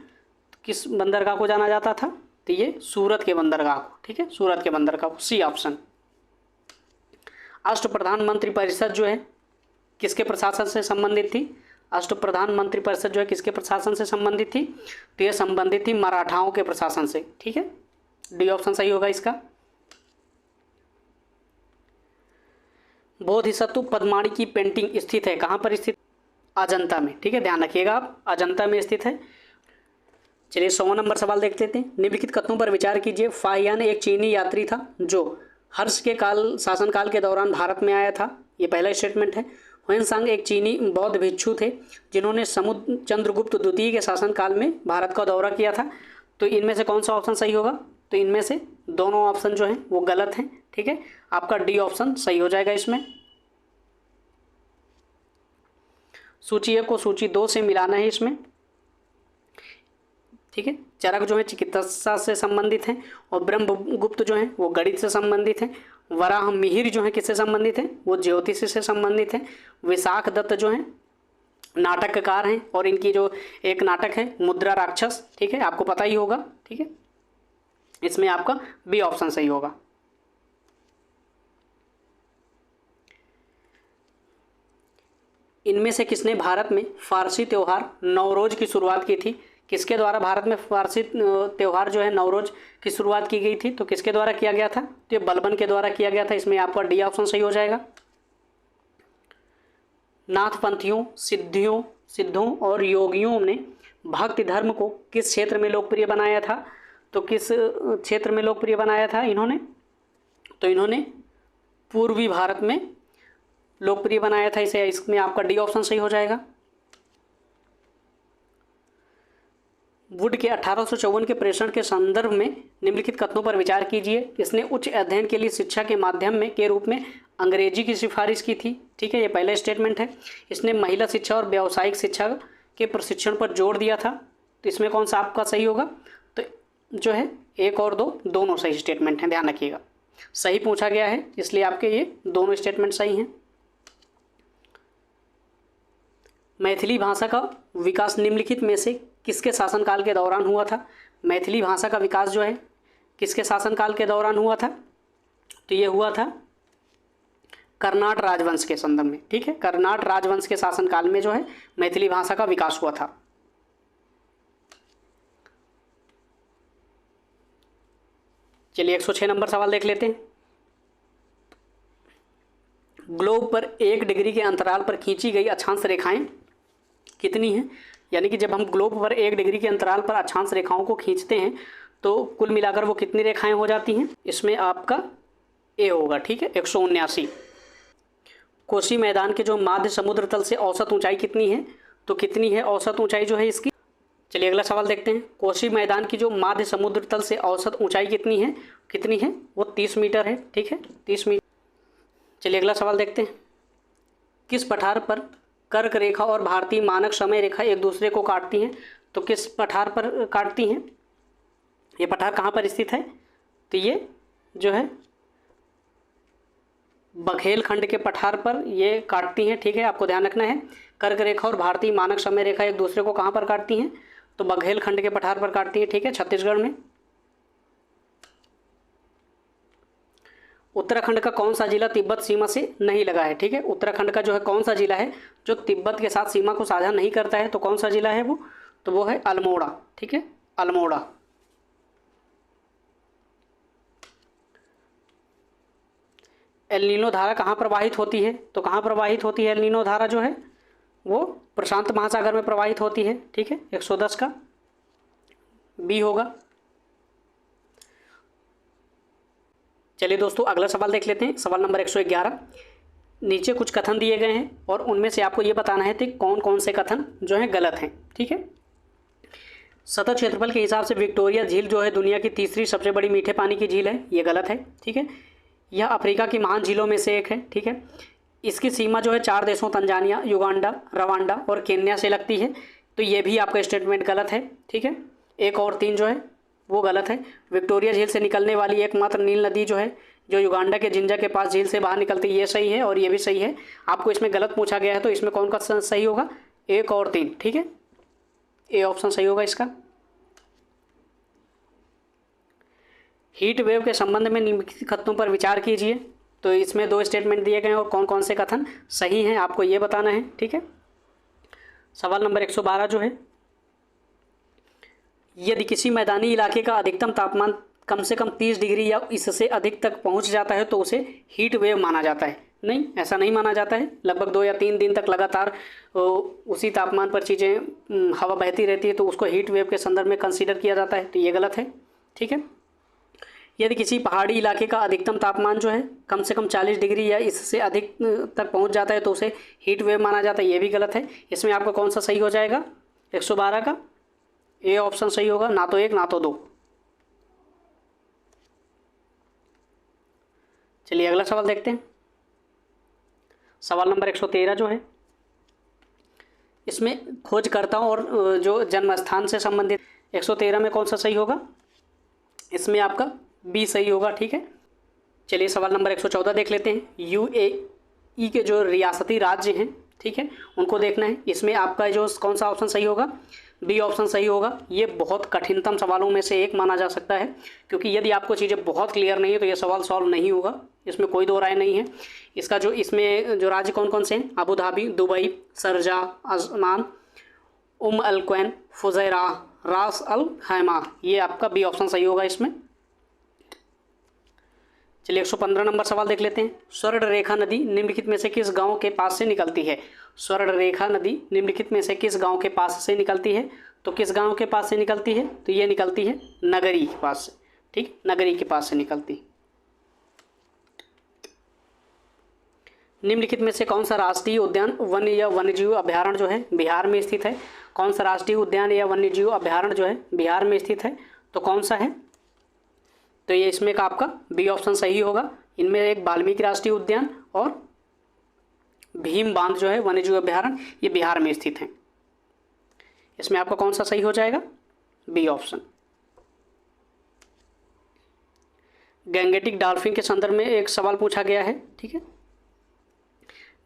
किस बंदरगाह को जाना जाता था? तो ये सूरत के बंदरगाह को। ठीक है सूरत के बंदरगाह को, सी ऑप्शन। अष्टप्रधान मंत्रिपरिषद जो है किसके प्रशासन से संबंधित थी? अष्टप्रधान मंत्रिपरिषद जो है किसके प्रशासन से संबंधित थी? तो यह संबंधित थी मराठाओं के प्रशासन से। ठीक है डी ऑप्शन सही होगा इसका। बोधिसत्व पद्माणी की पेंटिंग स्थित है कहाँ पर स्थित? अजंता में। ठीक है ध्यान रखिएगा आप, अजंता में स्थित है। चलिए 100 नंबर सवाल देख लेते हैं। निम्नलिखित कथनों पर विचार कीजिए। फाहियान एक चीनी यात्री था जो हर्ष के शासनकाल के दौरान भारत में आया था। ये पहला स्टेटमेंट है। हुएनसांग एक चीनी बौद्ध भिक्षु थे जिन्होंने चंद्रगुप्त द्वितीय के शासनकाल में भारत का दौरा किया था। तो इनमें से कौन सा ऑप्शन सही होगा? तो इनमें से दोनों ऑप्शन जो हैं वो गलत हैं। ठीक है आपका डी ऑप्शन सही हो जाएगा इसमें। सूची 1 को सूची 2 से मिलाना है इसमें। ठीक है चरक जो है चिकित्सा से संबंधित हैं और ब्रह्मगुप्त जो है वो गणित से संबंधित हैं। वराह मिहिर जो है किससे संबंधित हैं? वो ज्योतिष से संबंधित हैं। विशाख दत्त जो हैं नाटककार हैं और इनकी जो एक नाटक है मुद्रा राक्षस। ठीक है आपको पता ही होगा। ठीक है इसमें आपका बी ऑप्शन सही होगा। इनमें से किसने भारत में फारसी त्यौहार नवरोज की शुरुआत की थी? किसके द्वारा भारत में फारसी त्यौहार जो है नवरोज की शुरुआत की गई थी? तो किसके द्वारा किया गया था? तो ये बलबन के द्वारा किया गया था। इसमें आपका डी ऑप्शन सही हो जाएगा। नाथपंथियों सिद्धों और योगियों ने भक्ति धर्म को किस क्षेत्र में लोकप्रिय बनाया था? तो किस क्षेत्र में लोकप्रिय बनाया था इन्होंने? तो इन्होंने पूर्वी भारत में लोकप्रिय बनाया था इसे। इसमें आपका डी ऑप्शन सही हो जाएगा। वुड के 1854 के प्रेषण के संदर्भ में निम्नलिखित कथनों पर विचार कीजिए। इसने उच्च अध्ययन के लिए शिक्षा के माध्यम में के रूप में अंग्रेजी की सिफारिश की थी। ठीक है ये पहला स्टेटमेंट है। इसने महिला शिक्षा और व्यावसायिक शिक्षा के प्रशिक्षण पर जोर दिया था। तो इसमें कौन सा आपका सही होगा? तो जो है 1 और 2 दोनों सही स्टेटमेंट हैं, ध्यान रखिएगा। सही पूछा गया है इसलिए आपके ये दोनों स्टेटमेंट सही हैं। मैथिली भाषा का विकास निम्नलिखित में से किसके शासनकाल के दौरान हुआ था? मैथिली भाषा का विकास जो है किसके शासनकाल के दौरान हुआ था? तो ये हुआ था कर्नाट राजवंश के संदर्भ में। ठीक है कर्नाट राजवंश के शासनकाल में जो है मैथिली भाषा का विकास हुआ था। चलिए 106 नंबर सवाल देख लेते हैं। ग्लोब पर 1 डिग्री के अंतराल पर खींची गई अक्षांश रेखाएं कितनी हैं? यानी कि जब हम ग्लोब पर 1 डिग्री के अंतराल पर अक्षांश रेखाओं को खींचते हैं तो कुल मिलाकर वो कितनी रेखाएं हो जाती हैं? इसमें आपका ए होगा। ठीक है 179। कोसी मैदान के जो माध्य समुद्र तल से औसत ऊंचाई कितनी है? तो कितनी है औसत ऊंचाई जो है इसकी? चलिए अगला सवाल देखते हैं। कोसी मैदान की जो माध्य समुद्र तल से औसत ऊंचाई कितनी है? वो 30 मीटर है। ठीक है 30 मीटर। चलिए अगला सवाल देखते हैं। किस पठार पर कर्क रेखा और भारतीय मानक समय रेखा एक दूसरे को काटती हैं? तो किस पठार पर काटती हैं? ये पठार कहाँ पर स्थित है? तो ये जो है बघेल खंड के पठार पर ये काटती हैं। ठीक है आपको ध्यान रखना है। कर्क रेखा और भारतीय मानक समय रेखा एक दूसरे को कहाँ पर काटती हैं? तो बघेल खंड के पठार पर काटती हैं। ठीक है छत्तीसगढ़ में। उत्तराखंड का कौन सा जिला तिब्बत सीमा से नहीं लगा है? ठीक है उत्तराखंड का जो है कौन सा जिला है जो तिब्बत के साथ सीमा को साझा नहीं करता है? तो कौन सा जिला है वो? तो वो है अल्मोड़ा। ठीक है अल्मोड़ा। एल नीनो धारा कहाँ प्रवाहित होती है? तो कहाँ प्रवाहित होती है एल नीनो धारा जो है वो प्रशांत महासागर में प्रवाहित होती है। ठीक है, 110 का बी होगा। चलिए दोस्तों अगला सवाल देख लेते हैं, सवाल नंबर 111। नीचे कुछ कथन दिए गए हैं और उनमें से आपको ये बताना है कि कौन कौन से कथन जो हैं गलत हैं। ठीक है, सतह क्षेत्रफल के हिसाब से विक्टोरिया झील जो है दुनिया की तीसरी सबसे बड़ी मीठे पानी की झील है, ये गलत है। ठीक है, यह अफ्रीका की महान झीलों में से एक है। ठीक है, इसकी सीमा जो है 4 देशों तंजानिया, युगांडा, रवांडा और केन्या से लगती है, तो ये भी आपका स्टेटमेंट गलत है। ठीक है, 1 और 3 जो है वो गलत है। विक्टोरिया झील से निकलने वाली एकमात्र नील नदी जो है जो युगांडा के जिंजा के पास झील से बाहर निकलती है, ये सही है और ये भी सही है। आपको इसमें गलत पूछा गया है तो इसमें कौन का सही होगा? 1 और 3। ठीक है, ए ऑप्शन सही होगा इसका। हीट वेव के संबंध में निम्नलिखित कथनों पर विचार कीजिए। तो इसमें 2 स्टेटमेंट दिए गए हैं और कौन कौन से कथन सही हैं आपको ये बताना है। ठीक है, सवाल नंबर 112 जो है, यदि किसी मैदानी इलाके का अधिकतम तापमान कम से कम 30 डिग्री या इससे अधिक तक पहुंच जाता है तो उसे हीट वेव माना जाता है। नहीं, ऐसा नहीं माना जाता है। लगभग 2 या 3 दिन तक लगातार उसी तापमान पर चीज़ें हवा बहती रहती है तो उसको हीट वेव के संदर्भ में कंसीडर किया जाता है, तो ये गलत है। ठीक है, यदि किसी पहाड़ी इलाके का अधिकतम तापमान जो है कम से कम 40 डिग्री या इससे अधिक तक पहुंच जाता है तो उसे हीट वेव माना जाता है, ये भी गलत है। इसमें आपका कौन सा सही हो जाएगा? 112 का ए ऑप्शन सही होगा, ना तो 1 ना तो 2। चलिए अगला सवाल देखते हैं, सवाल नंबर 113 जो है, इसमें खोजकर्ताओं और जो जन्म स्थान से संबंधित 113 में कौन सा सही होगा? इसमें आपका बी सही होगा। ठीक है, चलिए सवाल नंबर 114 देख लेते हैं। यूएई के जो रियासती राज्य हैं, ठीक है, उनको देखना है। इसमें आपका जो कौन सा ऑप्शन सही होगा? बी ऑप्शन सही होगा। ये बहुत कठिनतम सवालों में से एक माना जा सकता है, क्योंकि यदि आपको चीज़ें बहुत क्लियर नहीं है तो ये सवाल सॉल्व नहीं होगा, इसमें कोई दो राय नहीं है। इसका जो इसमें जो राज्य कौन कौन से हैं? Abu Dhabi, Dubai, Sharjah, Ajman, Al Quwain, Fujairah, Ras Al खैमा, ये आपका बी ऑप्शन सही होगा इसमें। चलिए 115 नंबर सवाल देख लेते हैं। स्वर्ण रेखा नदी निम्नलिखित में से किस गांव के पास से निकलती है? स्वर्ण रेखा नदी निम्नलिखित में से किस गांव के पास से निकलती है? तो किस गांव के पास से निकलती है? तो ये निकलती है नगरी के पास से। ठीक, नगरी के पास से निकलती। निम्नलिखित में से कौन सा राष्ट्रीय उद्यान वन्य या वन्यजीव अभ्यारण्य जो है बिहार में स्थित है? कौन सा राष्ट्रीय उद्यान या वन्यजीव अभ्यारण्य जो है बिहार में स्थित है? तो कौन सा है? तो ये इसमें का आपका बी ऑप्शन सही होगा। इनमें एक वाल्मीकि राष्ट्रीय उद्यान और भीम बांध जो है वन्यजीव अभ्यारण्य, ये बिहार में स्थित हैं। इसमें आपका कौन सा सही हो जाएगा? B option. गैंगेटिक डॉल्फिन के संदर्भ में एक सवाल पूछा गया है। ठीक है,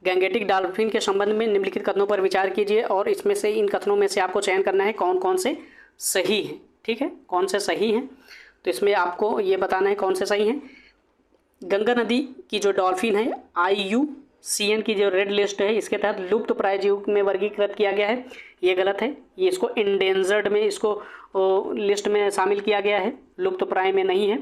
गैंगेटिक डॉल्फिन के संबंध में निम्नलिखित कथनों पर विचार कीजिए और इसमें से इन कथनों में से आपको चयन करना है कौन कौन से सही हैं। ठीक है, कौन से सही हैं, तो इसमें आपको ये बताना है कौन से सही हैं। गंगा नदी की जो डॉल्फिन है IUCN की जो रेड लिस्ट है इसके तहत लुप्त प्राय जीव में वर्गीकृत किया गया है, ये गलत है। ये इसको इंडेंजर्ड में इसको लिस्ट में शामिल किया गया है, लुप्त प्राय में नहीं है।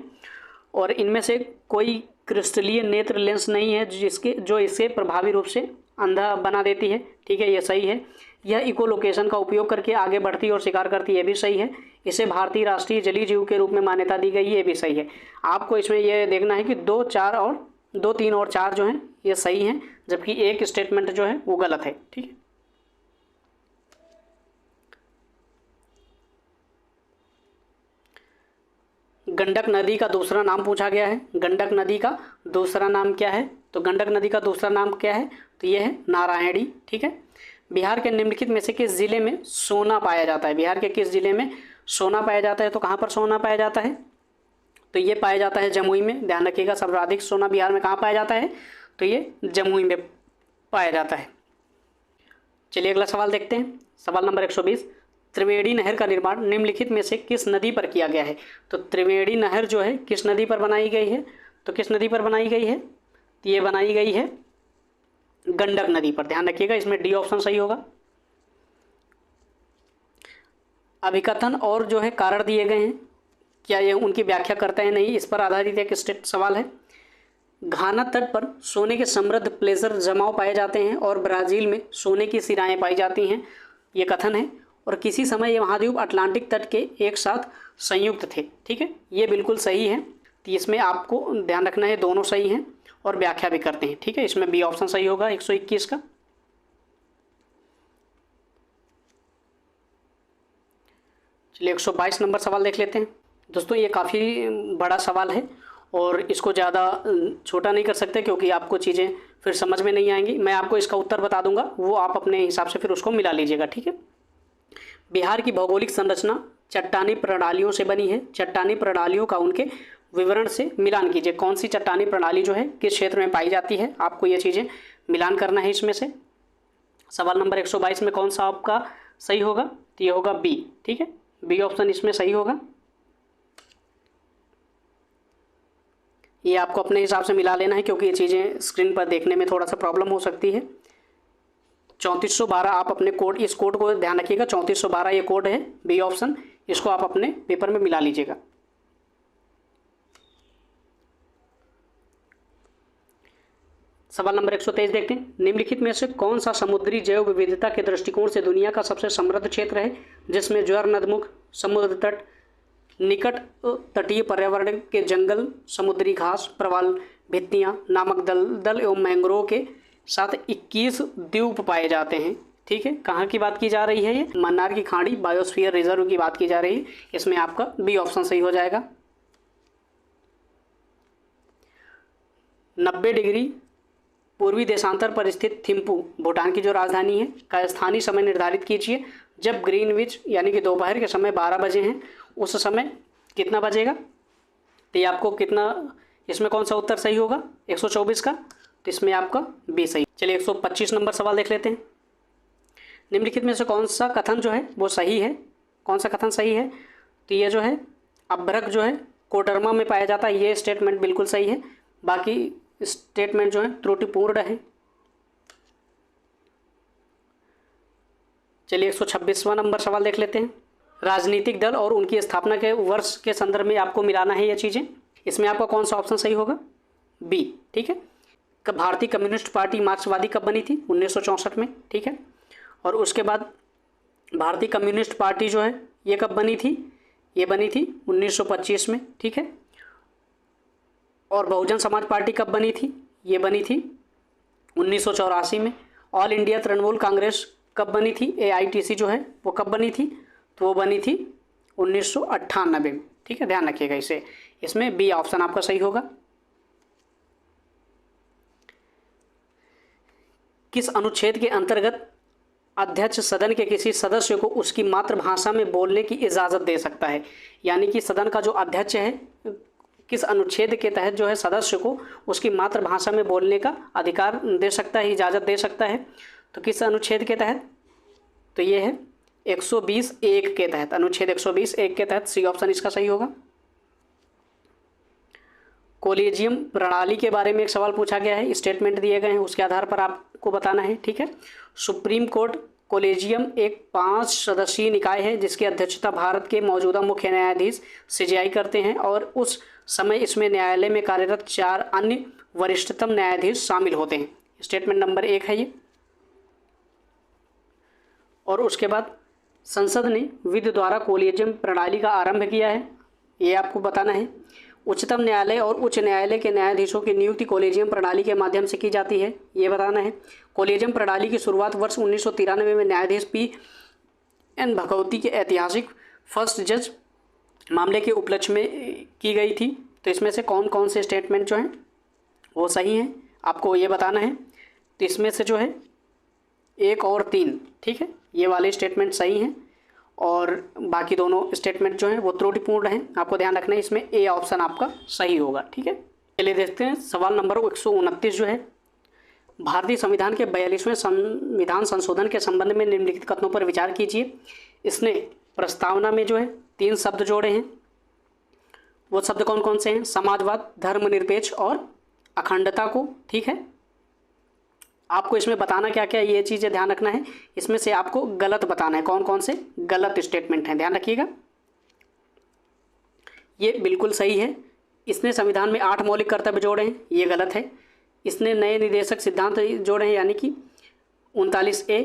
और इनमें से कोई क्रिस्टलीय नेत्र लेंस नहीं है जो इसे प्रभावी रूप से अंधा बना देती है। ठीक है, ये सही है। यह इकोलोकेशन का उपयोग करके आगे बढ़ती और शिकार करती है, ये भी सही है। इसे भारतीय राष्ट्रीय जलीय जीव के रूप में मान्यता दी गई, ये भी सही है। आपको इसमें यह देखना है कि 2, 3 और 4 जो हैं ये सही हैं, जबकि एक स्टेटमेंट जो है वो गलत है। ठीक है, गंडक नदी का दूसरा नाम पूछा गया है। गंडक नदी का दूसरा नाम क्या है? तो गंडक नदी का दूसरा नाम क्या है? तो ये है नारायणी। ठीक है, बिहार के निम्नलिखित में से किस जिले में सोना पाया जाता है? बिहार के किस जिले में सोना पाया जाता है? तो कहाँ पर सोना पाया जाता है? तो ये पाया जाता है जमुई में। ध्यान रखिएगा, सर्वाधिक सोना बिहार में कहाँ पाया जाता है? तो ये जमुई में पाया जाता है। चलिए अगला सवाल देखते हैं, सवाल नंबर 120। त्रिवेणी नहर का निर्माण निम्नलिखित में से किस नदी पर किया गया है? तो त्रिवेणी नहर जो है किस नदी पर बनाई गई है? तो किस नदी पर बनाई गई है? तो ये बनाई गई है गंडक नदी पर। ध्यान रखिएगा, इसमें डी ऑप्शन सही होगा। अभिकथन और जो है कारण दिए गए हैं, क्या ये उनकी व्याख्या करते हैं? नहीं, इस पर आधारित एक स्टेट सवाल है। घाना तट पर सोने के समृद्ध प्लेजर जमाव पाए जाते हैं और ब्राज़ील में सोने की सिराएं पाई जाती हैं, ये कथन है। और किसी समय ये महाद्वीप अटलांटिक तट के एक साथ संयुक्त थे, ठीक है, ये बिल्कुल सही है। तो इसमें आपको ध्यान रखना है, दोनों सही हैं और व्याख्या भी करते हैं, ठीक है। इसमें बी ऑप्शन सही होगा 121 का। चलिए 122 नंबर सवाल देख लेते हैं। दोस्तों ये काफ़ी बड़ा सवाल है और इसको ज़्यादा छोटा नहीं कर सकते क्योंकि आपको चीज़ें फिर समझ में नहीं आएंगी। मैं आपको इसका उत्तर बता दूंगा, वो आप अपने हिसाब से फिर उसको मिला लीजिएगा, ठीक है। बिहार की भौगोलिक संरचना चट्टानी प्रणालियों से बनी है। चट्टानी प्रणालियों का उनके विवरण से मिलान कीजिए। कौन सी चट्टानी प्रणाली जो है किस क्षेत्र में पाई जाती है, आपको ये चीज़ें मिलान करना है इसमें से। सवाल नंबर 122 में कौन सा आपका सही होगा? तो ये होगा बी, ठीक है, बी ऑप्शन इसमें सही होगा। ये आपको अपने हिसाब से मिला लेना है क्योंकि ये चीज़ें स्क्रीन पर देखने में थोड़ा सा प्रॉब्लम हो सकती है। 3412 आप अपने कोड, इस कोड को ध्यान रखिएगा, 3412 ये कोड है, बी ऑप्शन, इसको आप अपने पेपर में मिला लीजिएगा। सवाल नंबर 123 देखते हैं। निम्नलिखित में से कौन सा समुद्री जैव विविधता के दृष्टिकोण से दुनिया का सबसे समृद्ध क्षेत्र है, जिसमें ज्वार नदमुख, समुद्र तट, निकट तटीय पर्यावरण के जंगल, समुद्री घास, प्रवाल भित्तियां, नामक दलदल एवं मैंग्रोव के साथ 21 द्वीप पाए जाते हैं, ठीक है। कहाँ की बात की जा रही है? ये मन्नार की खाड़ी बायोस्फीयर रिजर्व की बात की जा रही है। इसमें आपका बी ऑप्शन सही हो जाएगा। 90 डिग्री पूर्वी देशांतर पर स्थित थिम्पू भूटान की जो राजधानी है का स्थानीय समय निर्धारित कीजिए। जब ग्रीनविच यानी कि दोपहर के समय 12 बजे हैं, उस समय कितना बजेगा? तो ये आपको कितना, इसमें कौन सा उत्तर सही होगा 124 का? तो इसमें आपका बी सही। चलिए 125 नंबर सवाल देख लेते हैं। निम्नलिखित में से कौन सा कथन जो है वो सही है? कौन सा कथन सही है? तो ये जो है अभ्रक जो है कोडरमा में पाया जाता है, ये स्टेटमेंट बिल्कुल सही है। बाकी स्टेटमेंट जो है त्रुटिपूर्ण है। चलिए 126वां नंबर सवाल देख लेते हैं। राजनीतिक दल और उनकी स्थापना के वर्ष के संदर्भ में आपको मिलाना है ये चीज़ें। इसमें आपका कौन सा ऑप्शन सही होगा? बी, ठीक है। भारतीय कम्युनिस्ट पार्टी मार्क्सवादी कब बनी थी? 1964 में, ठीक है। और उसके बाद भारतीय कम्युनिस्ट पार्टी जो है ये कब बनी थी? ये बनी थी 1925 में, ठीक है। और बहुजन समाज पार्टी कब बनी थी? ये बनी थी 1984 में। ऑल इंडिया तृणमूल कांग्रेस कब बनी थी? AITC जो है वो कब बनी थी? तो वो बनी थी 1998 में, ठीक है, ध्यान रखिएगा इसे। इसमें बी ऑप्शन आपका सही होगा। किस अनुच्छेद के अंतर्गत अध्यक्ष सदन के किसी सदस्य को उसकी मातृभाषा में बोलने की इजाज़त दे सकता है? यानी कि सदन का जो अध्यक्ष है किस अनुच्छेद के तहत जो है सदस्य को उसकी मातृभाषा में बोलने का अधिकार दे सकता है, इजाज़त दे सकता है? तो किस अनुच्छेद के तहत? तो ये है 120(1) के तहत, अनुच्छेद 120(1) के तहत, सी ऑप्शन इसका सही होगा। कोलेजियम प्रणाली के बारे में एक सवाल पूछा गया है, स्टेटमेंट दिए गए हैं, उसके आधार पर आपको बताना है, ठीक है। सुप्रीम कोर्ट कोलेजियम एक 5 सदस्यीय निकाय है जिसकी अध्यक्षता भारत के मौजूदा मुख्य न्यायाधीश CJI करते हैं और उस समय इसमें न्यायालय में कार्यरत 4 अन्य वरिष्ठतम न्यायाधीश शामिल होते हैं। स्टेटमेंट नंबर 1 है ये। और उसके बाद संसद ने विधि द्वारा कोलेजियम प्रणाली का आरंभ किया है, ये आपको बताना है। उच्चतम न्यायालय और उच्च न्यायालय के न्यायाधीशों की नियुक्ति कोलेजियम प्रणाली के माध्यम से की जाती है, ये बताना है। कोलेजियम प्रणाली की शुरुआत वर्ष 1993 में न्यायाधीश PN भगवती के ऐतिहासिक फर्स्ट जज मामले के उपलक्ष्य में की गई थी। तो इसमें से कौन कौन से स्टेटमेंट जो हैं वो सही हैं, आपको ये बताना है। तो इसमें से जो है 1 और 3, ठीक है, ये वाले स्टेटमेंट सही हैं और बाकी दोनों स्टेटमेंट जो हैं वो त्रुटिपूर्ण हैं, आपको ध्यान रखना है। इसमें ए ऑप्शन आपका सही होगा, ठीक है। चलिए देखते हैं सवाल नंबर 129 जो है। भारतीय संविधान के 42वें संविधान संशोधन के संबंध में निम्नलिखित कथनों पर विचार कीजिए। इसने प्रस्तावना में जो है 3 शब्द जोड़े हैं, वो शब्द कौन कौन से हैं? समाजवाद, धर्मनिरपेक्ष और अखंडता को, ठीक है। आपको इसमें बताना क्या क्या, ये चीज़ें ध्यान रखना है। इसमें से आपको गलत बताना है, कौन कौन से गलत स्टेटमेंट हैं, ध्यान रखिएगा। ये बिल्कुल सही है। इसने संविधान में 8 मौलिक कर्तव्य जोड़े हैं, ये गलत है। इसने नए निदेशक सिद्धांत जोड़े हैं, यानी कि 39A,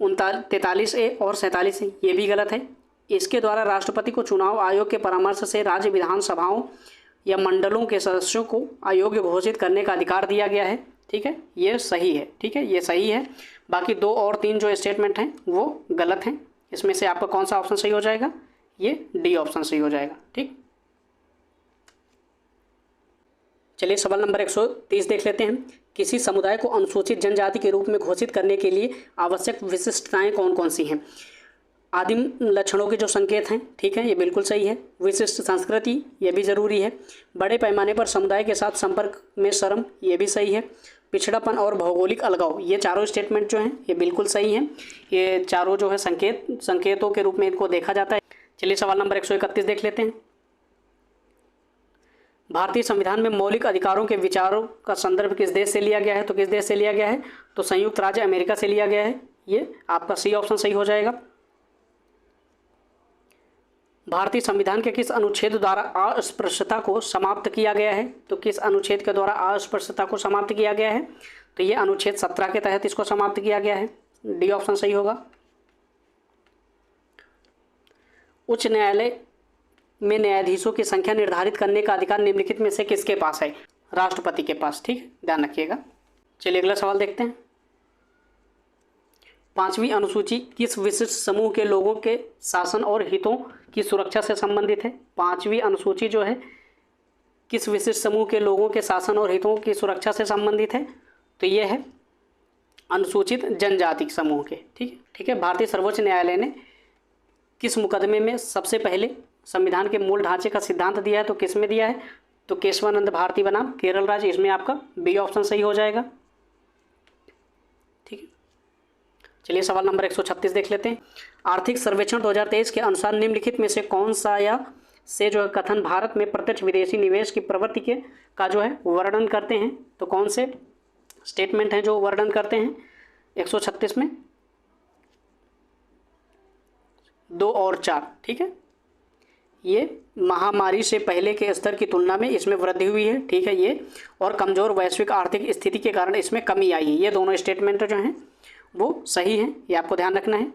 43A और 47A, ये भी गलत है। इसके द्वारा राष्ट्रपति को चुनाव आयोग के परामर्श से राज्य विधानसभाओं या मंडलों के सदस्यों को अयोग्य घोषित करने का अधिकार दिया गया है, ठीक है, ये सही है, ठीक है, ये सही है। बाकी 2 और 3 जो स्टेटमेंट हैं वो गलत हैं। इसमें से आपका कौन सा ऑप्शन सही हो जाएगा, ये डी ऑप्शन सही हो जाएगा, ठीक। चलिए सवाल नंबर 130 देख लेते हैं। किसी समुदाय को अनुसूचित जनजाति के रूप में घोषित करने के लिए आवश्यक विशिष्टताएं कौन कौन सी हैं। आदिम लक्षणों के जो संकेत हैं, ठीक है, ये बिल्कुल सही है। विशिष्ट संस्कृति, ये भी ज़रूरी है। बड़े पैमाने पर समुदाय के साथ संपर्क में श्रम, ये भी सही है। पिछड़ापन और भौगोलिक अलगाव, ये चारों स्टेटमेंट जो हैं ये बिल्कुल सही हैं। ये चारों जो है संकेतों के रूप में इनको देखा जाता है। चलिए सवाल नंबर 131 देख लेते हैं। भारतीय संविधान में मौलिक अधिकारों के विचारों का संदर्भ किस देश से लिया गया है, तो किस देश से लिया गया है, तो संयुक्त राज्य अमेरिका से लिया गया है। ये आपका सी ऑप्शन सही हो जाएगा। भारतीय संविधान के किस अनुच्छेद द्वारा अस्पृश्यता को समाप्त किया गया है, तो किस अनुच्छेद के द्वारा अस्पृश्यता को समाप्त किया गया है, तो ये अनुच्छेद 17 के तहत इसको समाप्त किया गया है। डी ऑप्शन सही होगा। उच्च न्यायालय में न्यायाधीशों की संख्या निर्धारित करने का अधिकार निम्नलिखित में से किसके पास है, राष्ट्रपति के पास, ठीक है, ध्यान रखिएगा। चलिए अगला सवाल देखते हैं। 5वीं अनुसूची किस विशिष्ट समूह के लोगों के शासन और हितों की सुरक्षा से संबंधित है। 5वीं अनुसूची जो है किस विशिष्ट समूह के लोगों के शासन और हितों की सुरक्षा से संबंधित है, तो ये है अनुसूचित जनजाति समूह के, ठीक है। भारतीय सर्वोच्च न्यायालय ने किस मुकदमे में सबसे पहले संविधान के मूल ढांचे का सिद्धांत दिया है, तो किस में दिया है, तो केशवानंद भारती बनाम केरल राज्य, इसमें आपका बी ऑप्शन सही हो जाएगा, ठीक है। चलिए सवाल नंबर 136 देख लेते हैं। आर्थिक सर्वेक्षण 2023 के अनुसार निम्नलिखित में से कौन सा या से जो है कथन भारत में प्रत्यक्ष विदेशी निवेश की प्रवृत्ति के का जो है वर्णन करते हैं, तो कौन से स्टेटमेंट हैं जो वर्णन करते हैं 136 में, 2 और 4, ठीक है। ये महामारी से पहले के स्तर की तुलना में इसमें वृद्धि हुई है, ठीक है, ये, और कमज़ोर वैश्विक आर्थिक स्थिति के कारण इसमें कमी आई है। ये दोनों स्टेटमेंट जो हैं वो सही हैं, ये आपको ध्यान रखना है।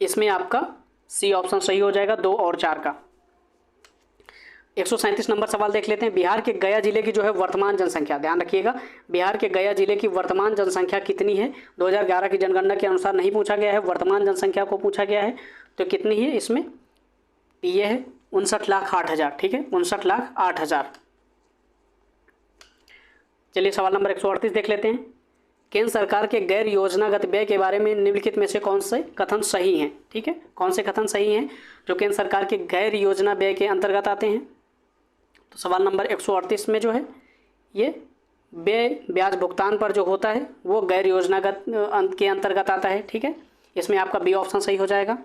इसमें आपका सी ऑप्शन सही हो जाएगा, 2 और 4 का। 137 नंबर सवाल देख लेते हैं। बिहार के गया जिले की जो है वर्तमान जनसंख्या, ध्यान रखिएगा, बिहार के गया जिले की वर्तमान जनसंख्या कितनी है। 2011 की जनगणना के अनुसार नहीं पूछा गया है, वर्तमान जनसंख्या को पूछा गया है, तो कितनी है इसमें, ये है 59,08,000, ठीक है, 59,08,000। चलिए सवाल नंबर 138 देख लेते हैं। केंद्र सरकार के गैर योजनागत व्यय के बारे में निम्नलिखित में से कौन से कथन सही हैं, ठीक है, कौन से कथन सही हैं जो केंद्र सरकार के गैर योजना व्यय के अंतर्गत आते हैं। तो सवाल नंबर 138 में जो है ये व्यय ब्याज भुगतान पर जो होता है वो गैर योजनागत के अंतर्गत आता है, ठीक है, इसमें आपका बी ऑप्शन सही हो जाएगा।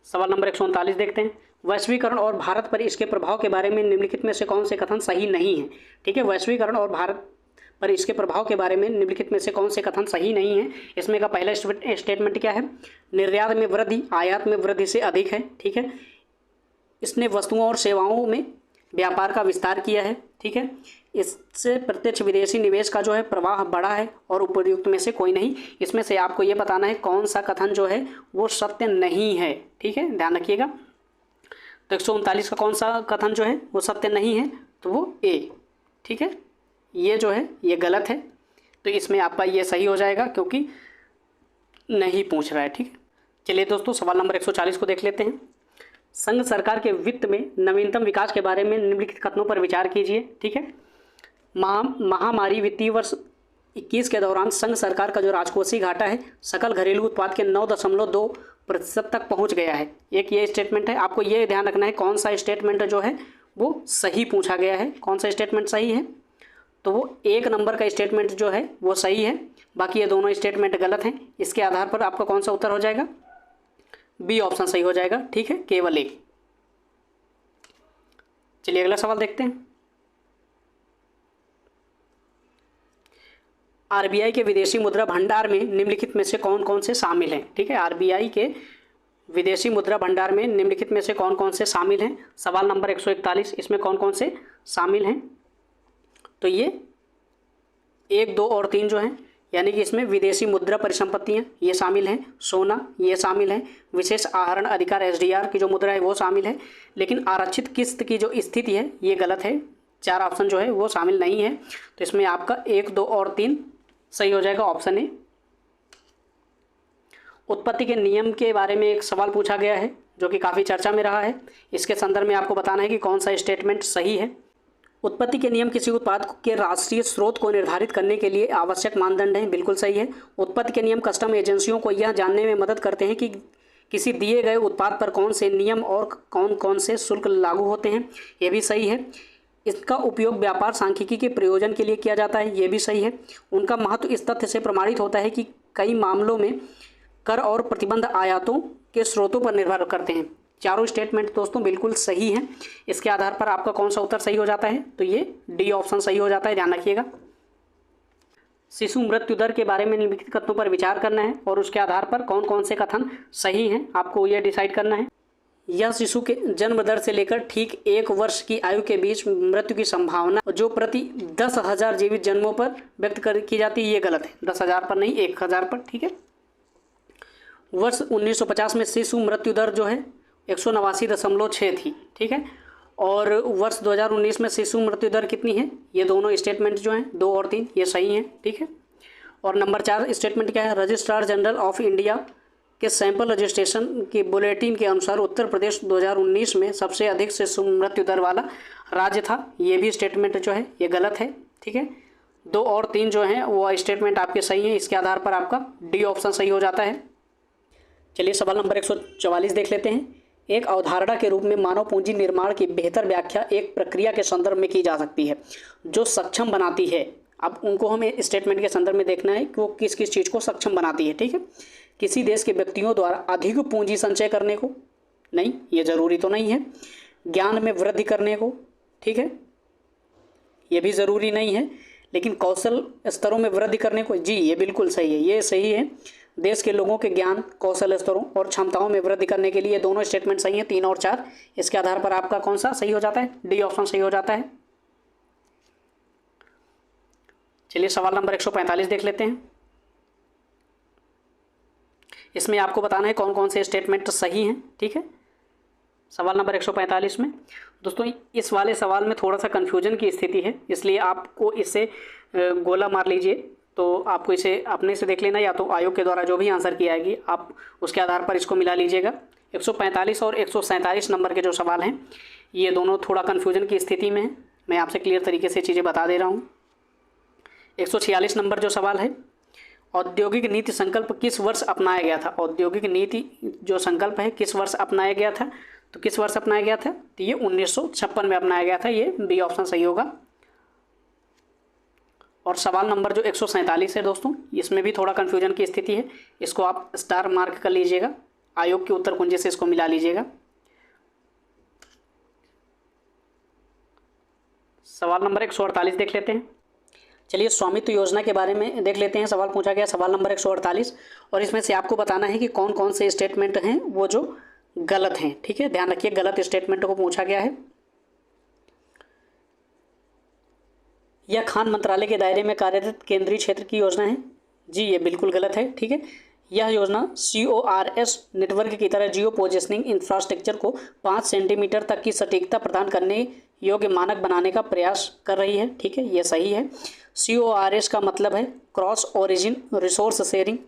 सवाल नंबर 139 देखते हैं। वैश्वीकरण और भारत पर इसके प्रभाव के बारे में निम्नलिखित में से कौन से कथन सही नहीं है, ठीक है, वैश्वीकरण और भारत पर इसके प्रभाव के बारे में निम्नलिखित में से कौन से कथन सही नहीं है। इसमें का पहला स्टेटमेंट क्या है, निर्यात में वृद्धि आयात में वृद्धि से अधिक है, ठीक है, इसने वस्तुओं और सेवाओं में व्यापार का विस्तार किया है, ठीक है, इससे प्रत्यक्ष विदेशी निवेश का जो है प्रवाह बढ़ा है और उपयुक्त में से कोई नहीं। इसमें से आपको ये बताना है कौन सा कथन जो है वो सत्य नहीं है, ठीक है, ध्यान रखिएगा। तो 139 का कौन सा कथन जो है वो सत्य नहीं है, तो वो ए, ठीक है, ये जो है ये गलत है, तो इसमें आपका ये सही हो जाएगा क्योंकि नहीं पूछ रहा है, ठीक है। चलिए दोस्तों सवाल नंबर 140 को देख लेते हैं। संघ सरकार के वित्त में नवीनतम विकास के बारे में निम्नलिखित कथनों पर विचार कीजिए, ठीक है। महामारी वित्तीय वर्ष 21 के दौरान संघ सरकार का जो राजकोषीय घाटा है सकल घरेलू उत्पाद के 9.2% तक पहुंच गया है। एक ये स्टेटमेंट है, आपको ये ध्यान रखना है कौन सा स्टेटमेंट जो है वो सही पूछा गया है, कौन सा स्टेटमेंट सही है, तो वो 1 नंबर का स्टेटमेंट जो है वो सही है, बाकी ये दोनों स्टेटमेंट गलत हैं। इसके आधार पर आपका कौन सा उत्तर हो जाएगा, बी ऑप्शन सही हो जाएगा, ठीक है, केवल एक। चलिए अगला सवाल देखते हैं। आरबीआई के विदेशी मुद्रा भंडार में निम्नलिखित में से कौन कौन से शामिल हैं? ठीक है, आरबीआई के विदेशी मुद्रा भंडार में निम्नलिखित में से कौन कौन से शामिल हैं? सवाल नंबर 141, इसमें कौन कौन से शामिल हैं? तो ये 1, 2 और 3 जो हैं, यानी कि इसमें विदेशी मुद्रा परिसंपत्तियाँ ये शामिल हैं, सोना ये शामिल है, विशेष आहरण अधिकार एसडीआर की जो मुद्रा है वो शामिल है, लेकिन आरक्षित किस्त की जो स्थिति है ये गलत है। 4 ऑप्शन जो है वो शामिल नहीं है। तो इसमें आपका 1, 2 और 3 सही हो जाएगा, ऑप्शन ए। उत्पत्ति के नियम के बारे में एक सवाल पूछा गया है जो कि काफ़ी चर्चा में रहा है। इसके संदर्भ में आपको बताना है कि कौन सा स्टेटमेंट सही है। उत्पत्ति के नियम किसी उत्पाद के राष्ट्रीय स्रोत को निर्धारित करने के लिए आवश्यक मानदंड हैं, बिल्कुल सही है। उत्पत्ति के नियम कस्टम एजेंसियों को यह जानने में मदद करते हैं कि किसी दिए गए उत्पाद पर कौन से नियम और कौन कौन से शुल्क लागू होते हैं, यह भी सही है। इसका उपयोग व्यापार सांख्यिकी के प्रयोजन के लिए किया जाता है, ये भी सही है। उनका महत्व इस तथ्य से प्रमाणित होता है कि कई मामलों में कर और प्रतिबंध आयातों के स्रोतों पर निर्भर करते हैं। चारों स्टेटमेंट दोस्तों बिल्कुल सही हैं। इसके आधार पर आपका कौन सा उत्तर सही हो जाता है? तो ये डी ऑप्शन सही हो जाता है, ध्यान रखिएगा। शिशु मृत्यु दर के बारे में निम्नलिखित कथनों पर विचार करना है और उसके आधार पर कौन कौन से कथन सही हैं आपको यह डिसाइड करना है। यह शिशु के जन्म दर से लेकर ठीक 1 वर्ष की आयु के बीच मृत्यु की संभावना जो प्रति 10,000 जीवित जन्मों पर व्यक्त की जाती है, ये गलत है। 10,000 पर नहीं, 1,000 पर, ठीक है। वर्ष 1950 में शिशु मृत्यु दर जो है 189.6 थी, ठीक है। और वर्ष 2019 में शिशु मृत्यु दर कितनी है? ये दोनों स्टेटमेंट जो हैं 2 और 3 ये सही हैं, ठीक है। और नंबर 4 स्टेटमेंट क्या है? रजिस्ट्रार जनरल ऑफ इंडिया के सैंपल रजिस्ट्रेशन के बुलेटिन के अनुसार उत्तर प्रदेश 2019 में सबसे अधिक शिशु मृत्यु दर वाला राज्य था। ये भी स्टेटमेंट जो है ये गलत है, ठीक है। 2 और 3 जो हैं वो स्टेटमेंट आपके सही हैं। इसके आधार पर आपका डी ऑप्शन सही हो जाता है। चलिए सवाल नंबर 144 देख लेते हैं। एक अवधारणा के रूप में मानव पूंजी निर्माण की बेहतर व्याख्या एक प्रक्रिया के संदर्भ में की जा सकती है जो सक्षम बनाती है। अब उनको हमें स्टेटमेंट के संदर्भ में देखना है कि वो किस किस चीज़ को सक्षम बनाती है, ठीक है। किसी देश के व्यक्तियों द्वारा अधिक पूंजी संचय करने को, नहीं ये ज़रूरी तो नहीं है। ज्ञान में वृद्धि करने को, ठीक है, ये भी ज़रूरी नहीं है। लेकिन कौशल स्तरों में वृद्धि करने को, जी ये बिल्कुल सही है, ये सही है। देश के लोगों के ज्ञान, कौशल स्तरों और क्षमताओं में वृद्धि करने के लिए दोनों स्टेटमेंट सही हैं, 3 और 4। इसके आधार पर आपका कौन सा सही हो जाता है? डी ऑप्शन सही हो जाता है। चलिए सवाल नंबर 145 देख लेते हैं। इसमें आपको बताना है कौन कौन से स्टेटमेंट सही हैं, ठीक है। सवाल नंबर 145 में दोस्तों इस वाले सवाल में थोड़ा सा कन्फ्यूजन की स्थिति है, इसलिए आपको इसे गोला मार लीजिए। तो आपको इसे अपने से देख लेना, या तो आयोग के द्वारा जो भी आंसर की आएगी आप उसके आधार पर इसको मिला लीजिएगा। 145 और 147 नंबर के जो सवाल हैं ये दोनों थोड़ा कन्फ्यूजन की स्थिति में है। मैं आपसे क्लियर तरीके से चीज़ें बता दे रहा हूँ। 146 नंबर जो सवाल है, औद्योगिक नीति संकल्प किस वर्ष अपनाया गया था? औद्योगिक नीति जो संकल्प है किस वर्ष अपनाया गया था? तो किस वर्ष अपनाया गया था? तो ये 1956 में अपनाया गया था, ये बी ऑप्शन सही होगा। और सवाल नंबर जो 147 है दोस्तों, इसमें भी थोड़ा कन्फ्यूजन की स्थिति है, इसको आप स्टार मार्क कर लीजिएगा, आयोग के उत्तर कुंजी से इसको मिला लीजिएगा। सवाल नंबर 148 देख लेते हैं। चलिए स्वामित्व योजना के बारे में देख लेते हैं। सवाल पूछा गया सवाल नंबर 148 और इसमें से आपको बताना है कि कौन कौन से स्टेटमेंट हैं वो जो गलत हैं, ठीक है। ध्यान रखिए गलत स्टेटमेंट को पूछा गया है। यह खान मंत्रालय के दायरे में कार्यरत केंद्रीय क्षेत्र की योजना है, जी ये बिल्कुल गलत है, ठीक है। यह योजना CORS नेटवर्क की तरह जियो पोजिशनिंग इंफ्रास्ट्रक्चर को 5 सेंटीमीटर तक की सटीकता प्रदान करने योग्य मानक बनाने का प्रयास कर रही है, ठीक है, यह सही है। CORS का मतलब है क्रॉस ओरिजिन रिसोर्स शेयरिंग,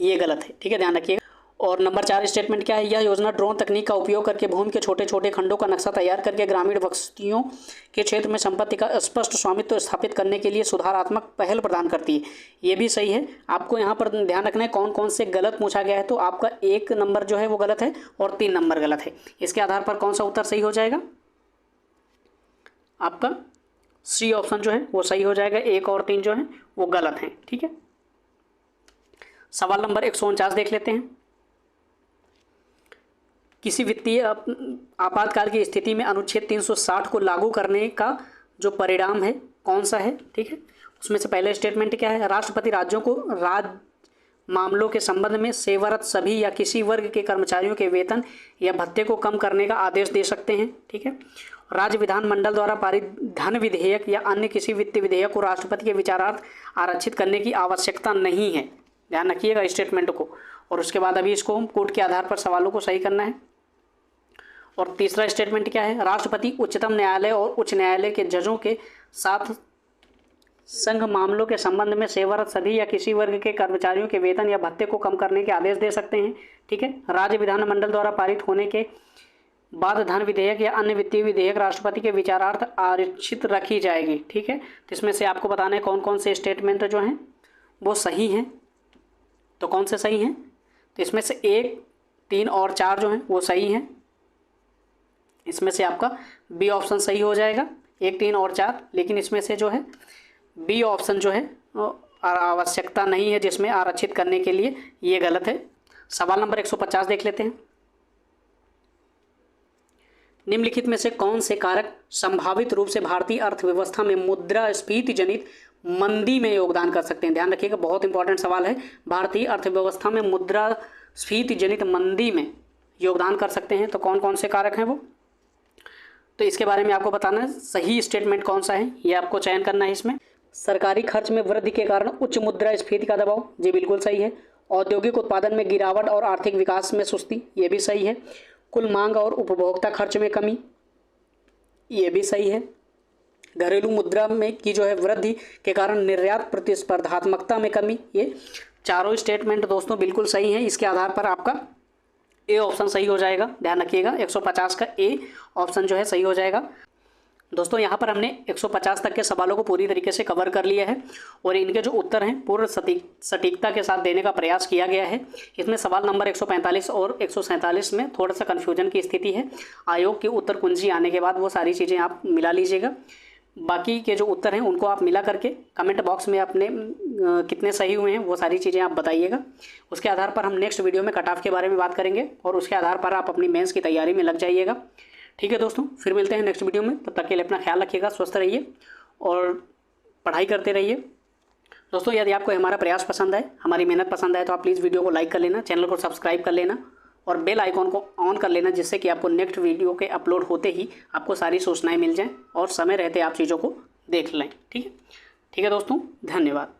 ये गलत है, ठीक है, ध्यान रखिएगा। और नंबर 4 स्टेटमेंट क्या है? यह योजना ड्रोन तकनीक का उपयोग करके भूमि के छोटे छोटे खंडों का नक्शा तैयार करके ग्रामीण बस्तियों के क्षेत्र में संपत्ति का स्पष्ट स्वामित्व स्थापित करने के लिए सुधारात्मक पहल प्रदान करती है, ये भी सही है। आपको यहाँ पर ध्यान रखना है कौन कौन से गलत पूछा गया है। तो आपका 1 नंबर जो है वो गलत है और 3 नंबर गलत है। इसके आधार पर कौन सा उत्तर सही हो जाएगा? आपका सी ऑप्शन जो है वो सही हो जाएगा। 1 और 3 जो है वो गलत हैं, ठीक है। सवाल नंबर 149 देख लेते हैं। किसी वित्तीय आपातकाल की स्थिति में अनुच्छेद 360 को लागू करने का जो परिणाम है कौन सा है, ठीक है। उसमें से पहले स्टेटमेंट क्या है, राष्ट्रपति राज्यों को राज्य मामलों के संबंध में सेवारत सभी या किसी वर्ग के कर्मचारियों के वेतन या भत्ते को कम करने का आदेश दे सकते हैं, ठीक है। राज्य विधानमंडल द्वारा पारित धन विधेयक या अन्य किसी वित्तीय विधेयक को राष्ट्रपति के विचारार्थ आरक्षित करने की आवश्यकता नहीं है, ध्यान रखिएगा स्टेटमेंट को। और उसके बाद अभी इसको कोर्ट के आधार पर सवालों को सही करना है। और तीसरा स्टेटमेंट क्या है, राष्ट्रपति उच्चतम न्यायालय और उच्च न्यायालय के जजों के साथ संघ मामलों के संबंध में सेवारत सभी या किसी वर्ग के कर्मचारियों के वेतन या भत्ते को कम करने के आदेश दे सकते हैं, ठीक है। राज्य विधानमंडल द्वारा पारित होने के बाद धन विधेयक या अन्य वित्तीय विधेयक राष्ट्रपति के विचारार्थ आरक्षित रखी जाएगी, ठीक है। तो इसमें से आपको बताना है कौन कौन से स्टेटमेंट जो हैं वो सही हैं। तो कौन से सही हैं, तो इसमें से 1, 3 और 4 जो हैं वो सही हैं। इसमें से आपका बी ऑप्शन सही हो जाएगा, 1, 3 और 4। लेकिन इसमें से जो है बी ऑप्शन जो है आवश्यकता नहीं है जिसमें आरक्षित करने के लिए, ये गलत है। सवाल नंबर 150 देख लेते हैं। निम्नलिखित में से कौन से कारक संभावित रूप से भारतीय अर्थव्यवस्था में मुद्रास्फीति जनित मंदी में योगदान कर सकते हैं। ध्यान रखिएगा, बहुत इंपॉर्टेंट सवाल है। भारतीय अर्थव्यवस्था में मुद्रास्फीति जनित मंदी में योगदान कर सकते हैं, तो कौन कौन से कारक हैं वो, तो इसके बारे में आपको बताना है। सही स्टेटमेंट कौन सा है ये आपको चयन करना है। इसमें सरकारी खर्च में वृद्धि के कारण उच्च मुद्रास्फीति का दबाव, जी बिल्कुल सही है। औद्योगिक उत्पादन में गिरावट और आर्थिक विकास में सुस्ती, ये भी सही है। कुल मांग और उपभोक्ता खर्च में कमी, ये भी सही है। घरेलू मुद्रा में की जो है वृद्धि के कारण निर्यात प्रतिस्पर्धात्मकता में कमी, ये चारों स्टेटमेंट दोस्तों बिल्कुल सही हैं। इसके आधार पर आपका ए ऑप्शन सही हो जाएगा। ध्यान रखिएगा 150 का ए ऑप्शन जो है सही हो जाएगा। दोस्तों यहाँ पर हमने 150 तक के सवालों को पूरी तरीके से कवर कर लिया है और इनके जो उत्तर हैं पूर्ण सटीकता के साथ देने का प्रयास किया गया है। इसमें सवाल नंबर 145 और 147 में थोड़ा सा कन्फ्यूजन की स्थिति है। आयोग की उत्तर कुंजी आने के बाद वो सारी चीज़ें आप मिला लीजिएगा। बाकी के जो उत्तर हैं उनको आप मिला करके कमेंट बॉक्स में अपने कितने सही हुए हैं वो सारी चीज़ें आप बताइएगा। उसके आधार पर हम नेक्स्ट वीडियो में कट ऑफ के बारे में बात करेंगे और उसके आधार पर आप अपनी मेंस की तैयारी में लग जाइएगा। ठीक है दोस्तों, फिर मिलते हैं नेक्स्ट वीडियो में। तब तक के लिए अपना ख्याल रखिएगा, स्वस्थ रहिए और पढ़ाई करते रहिए। दोस्तों यदि आपको हमारा प्रयास पसंद आए, हमारी मेहनत पसंद आए तो आप प्लीज़ वीडियो को लाइक कर लेना, चैनल को सब्सक्राइब कर लेना और बेल आइकॉन को ऑन कर लेना, जिससे कि आपको नेक्स्ट वीडियो के अपलोड होते ही आपको सारी सूचनाएं मिल जाएं और समय रहते आप चीज़ों को देख लें। ठीक है दोस्तों, धन्यवाद।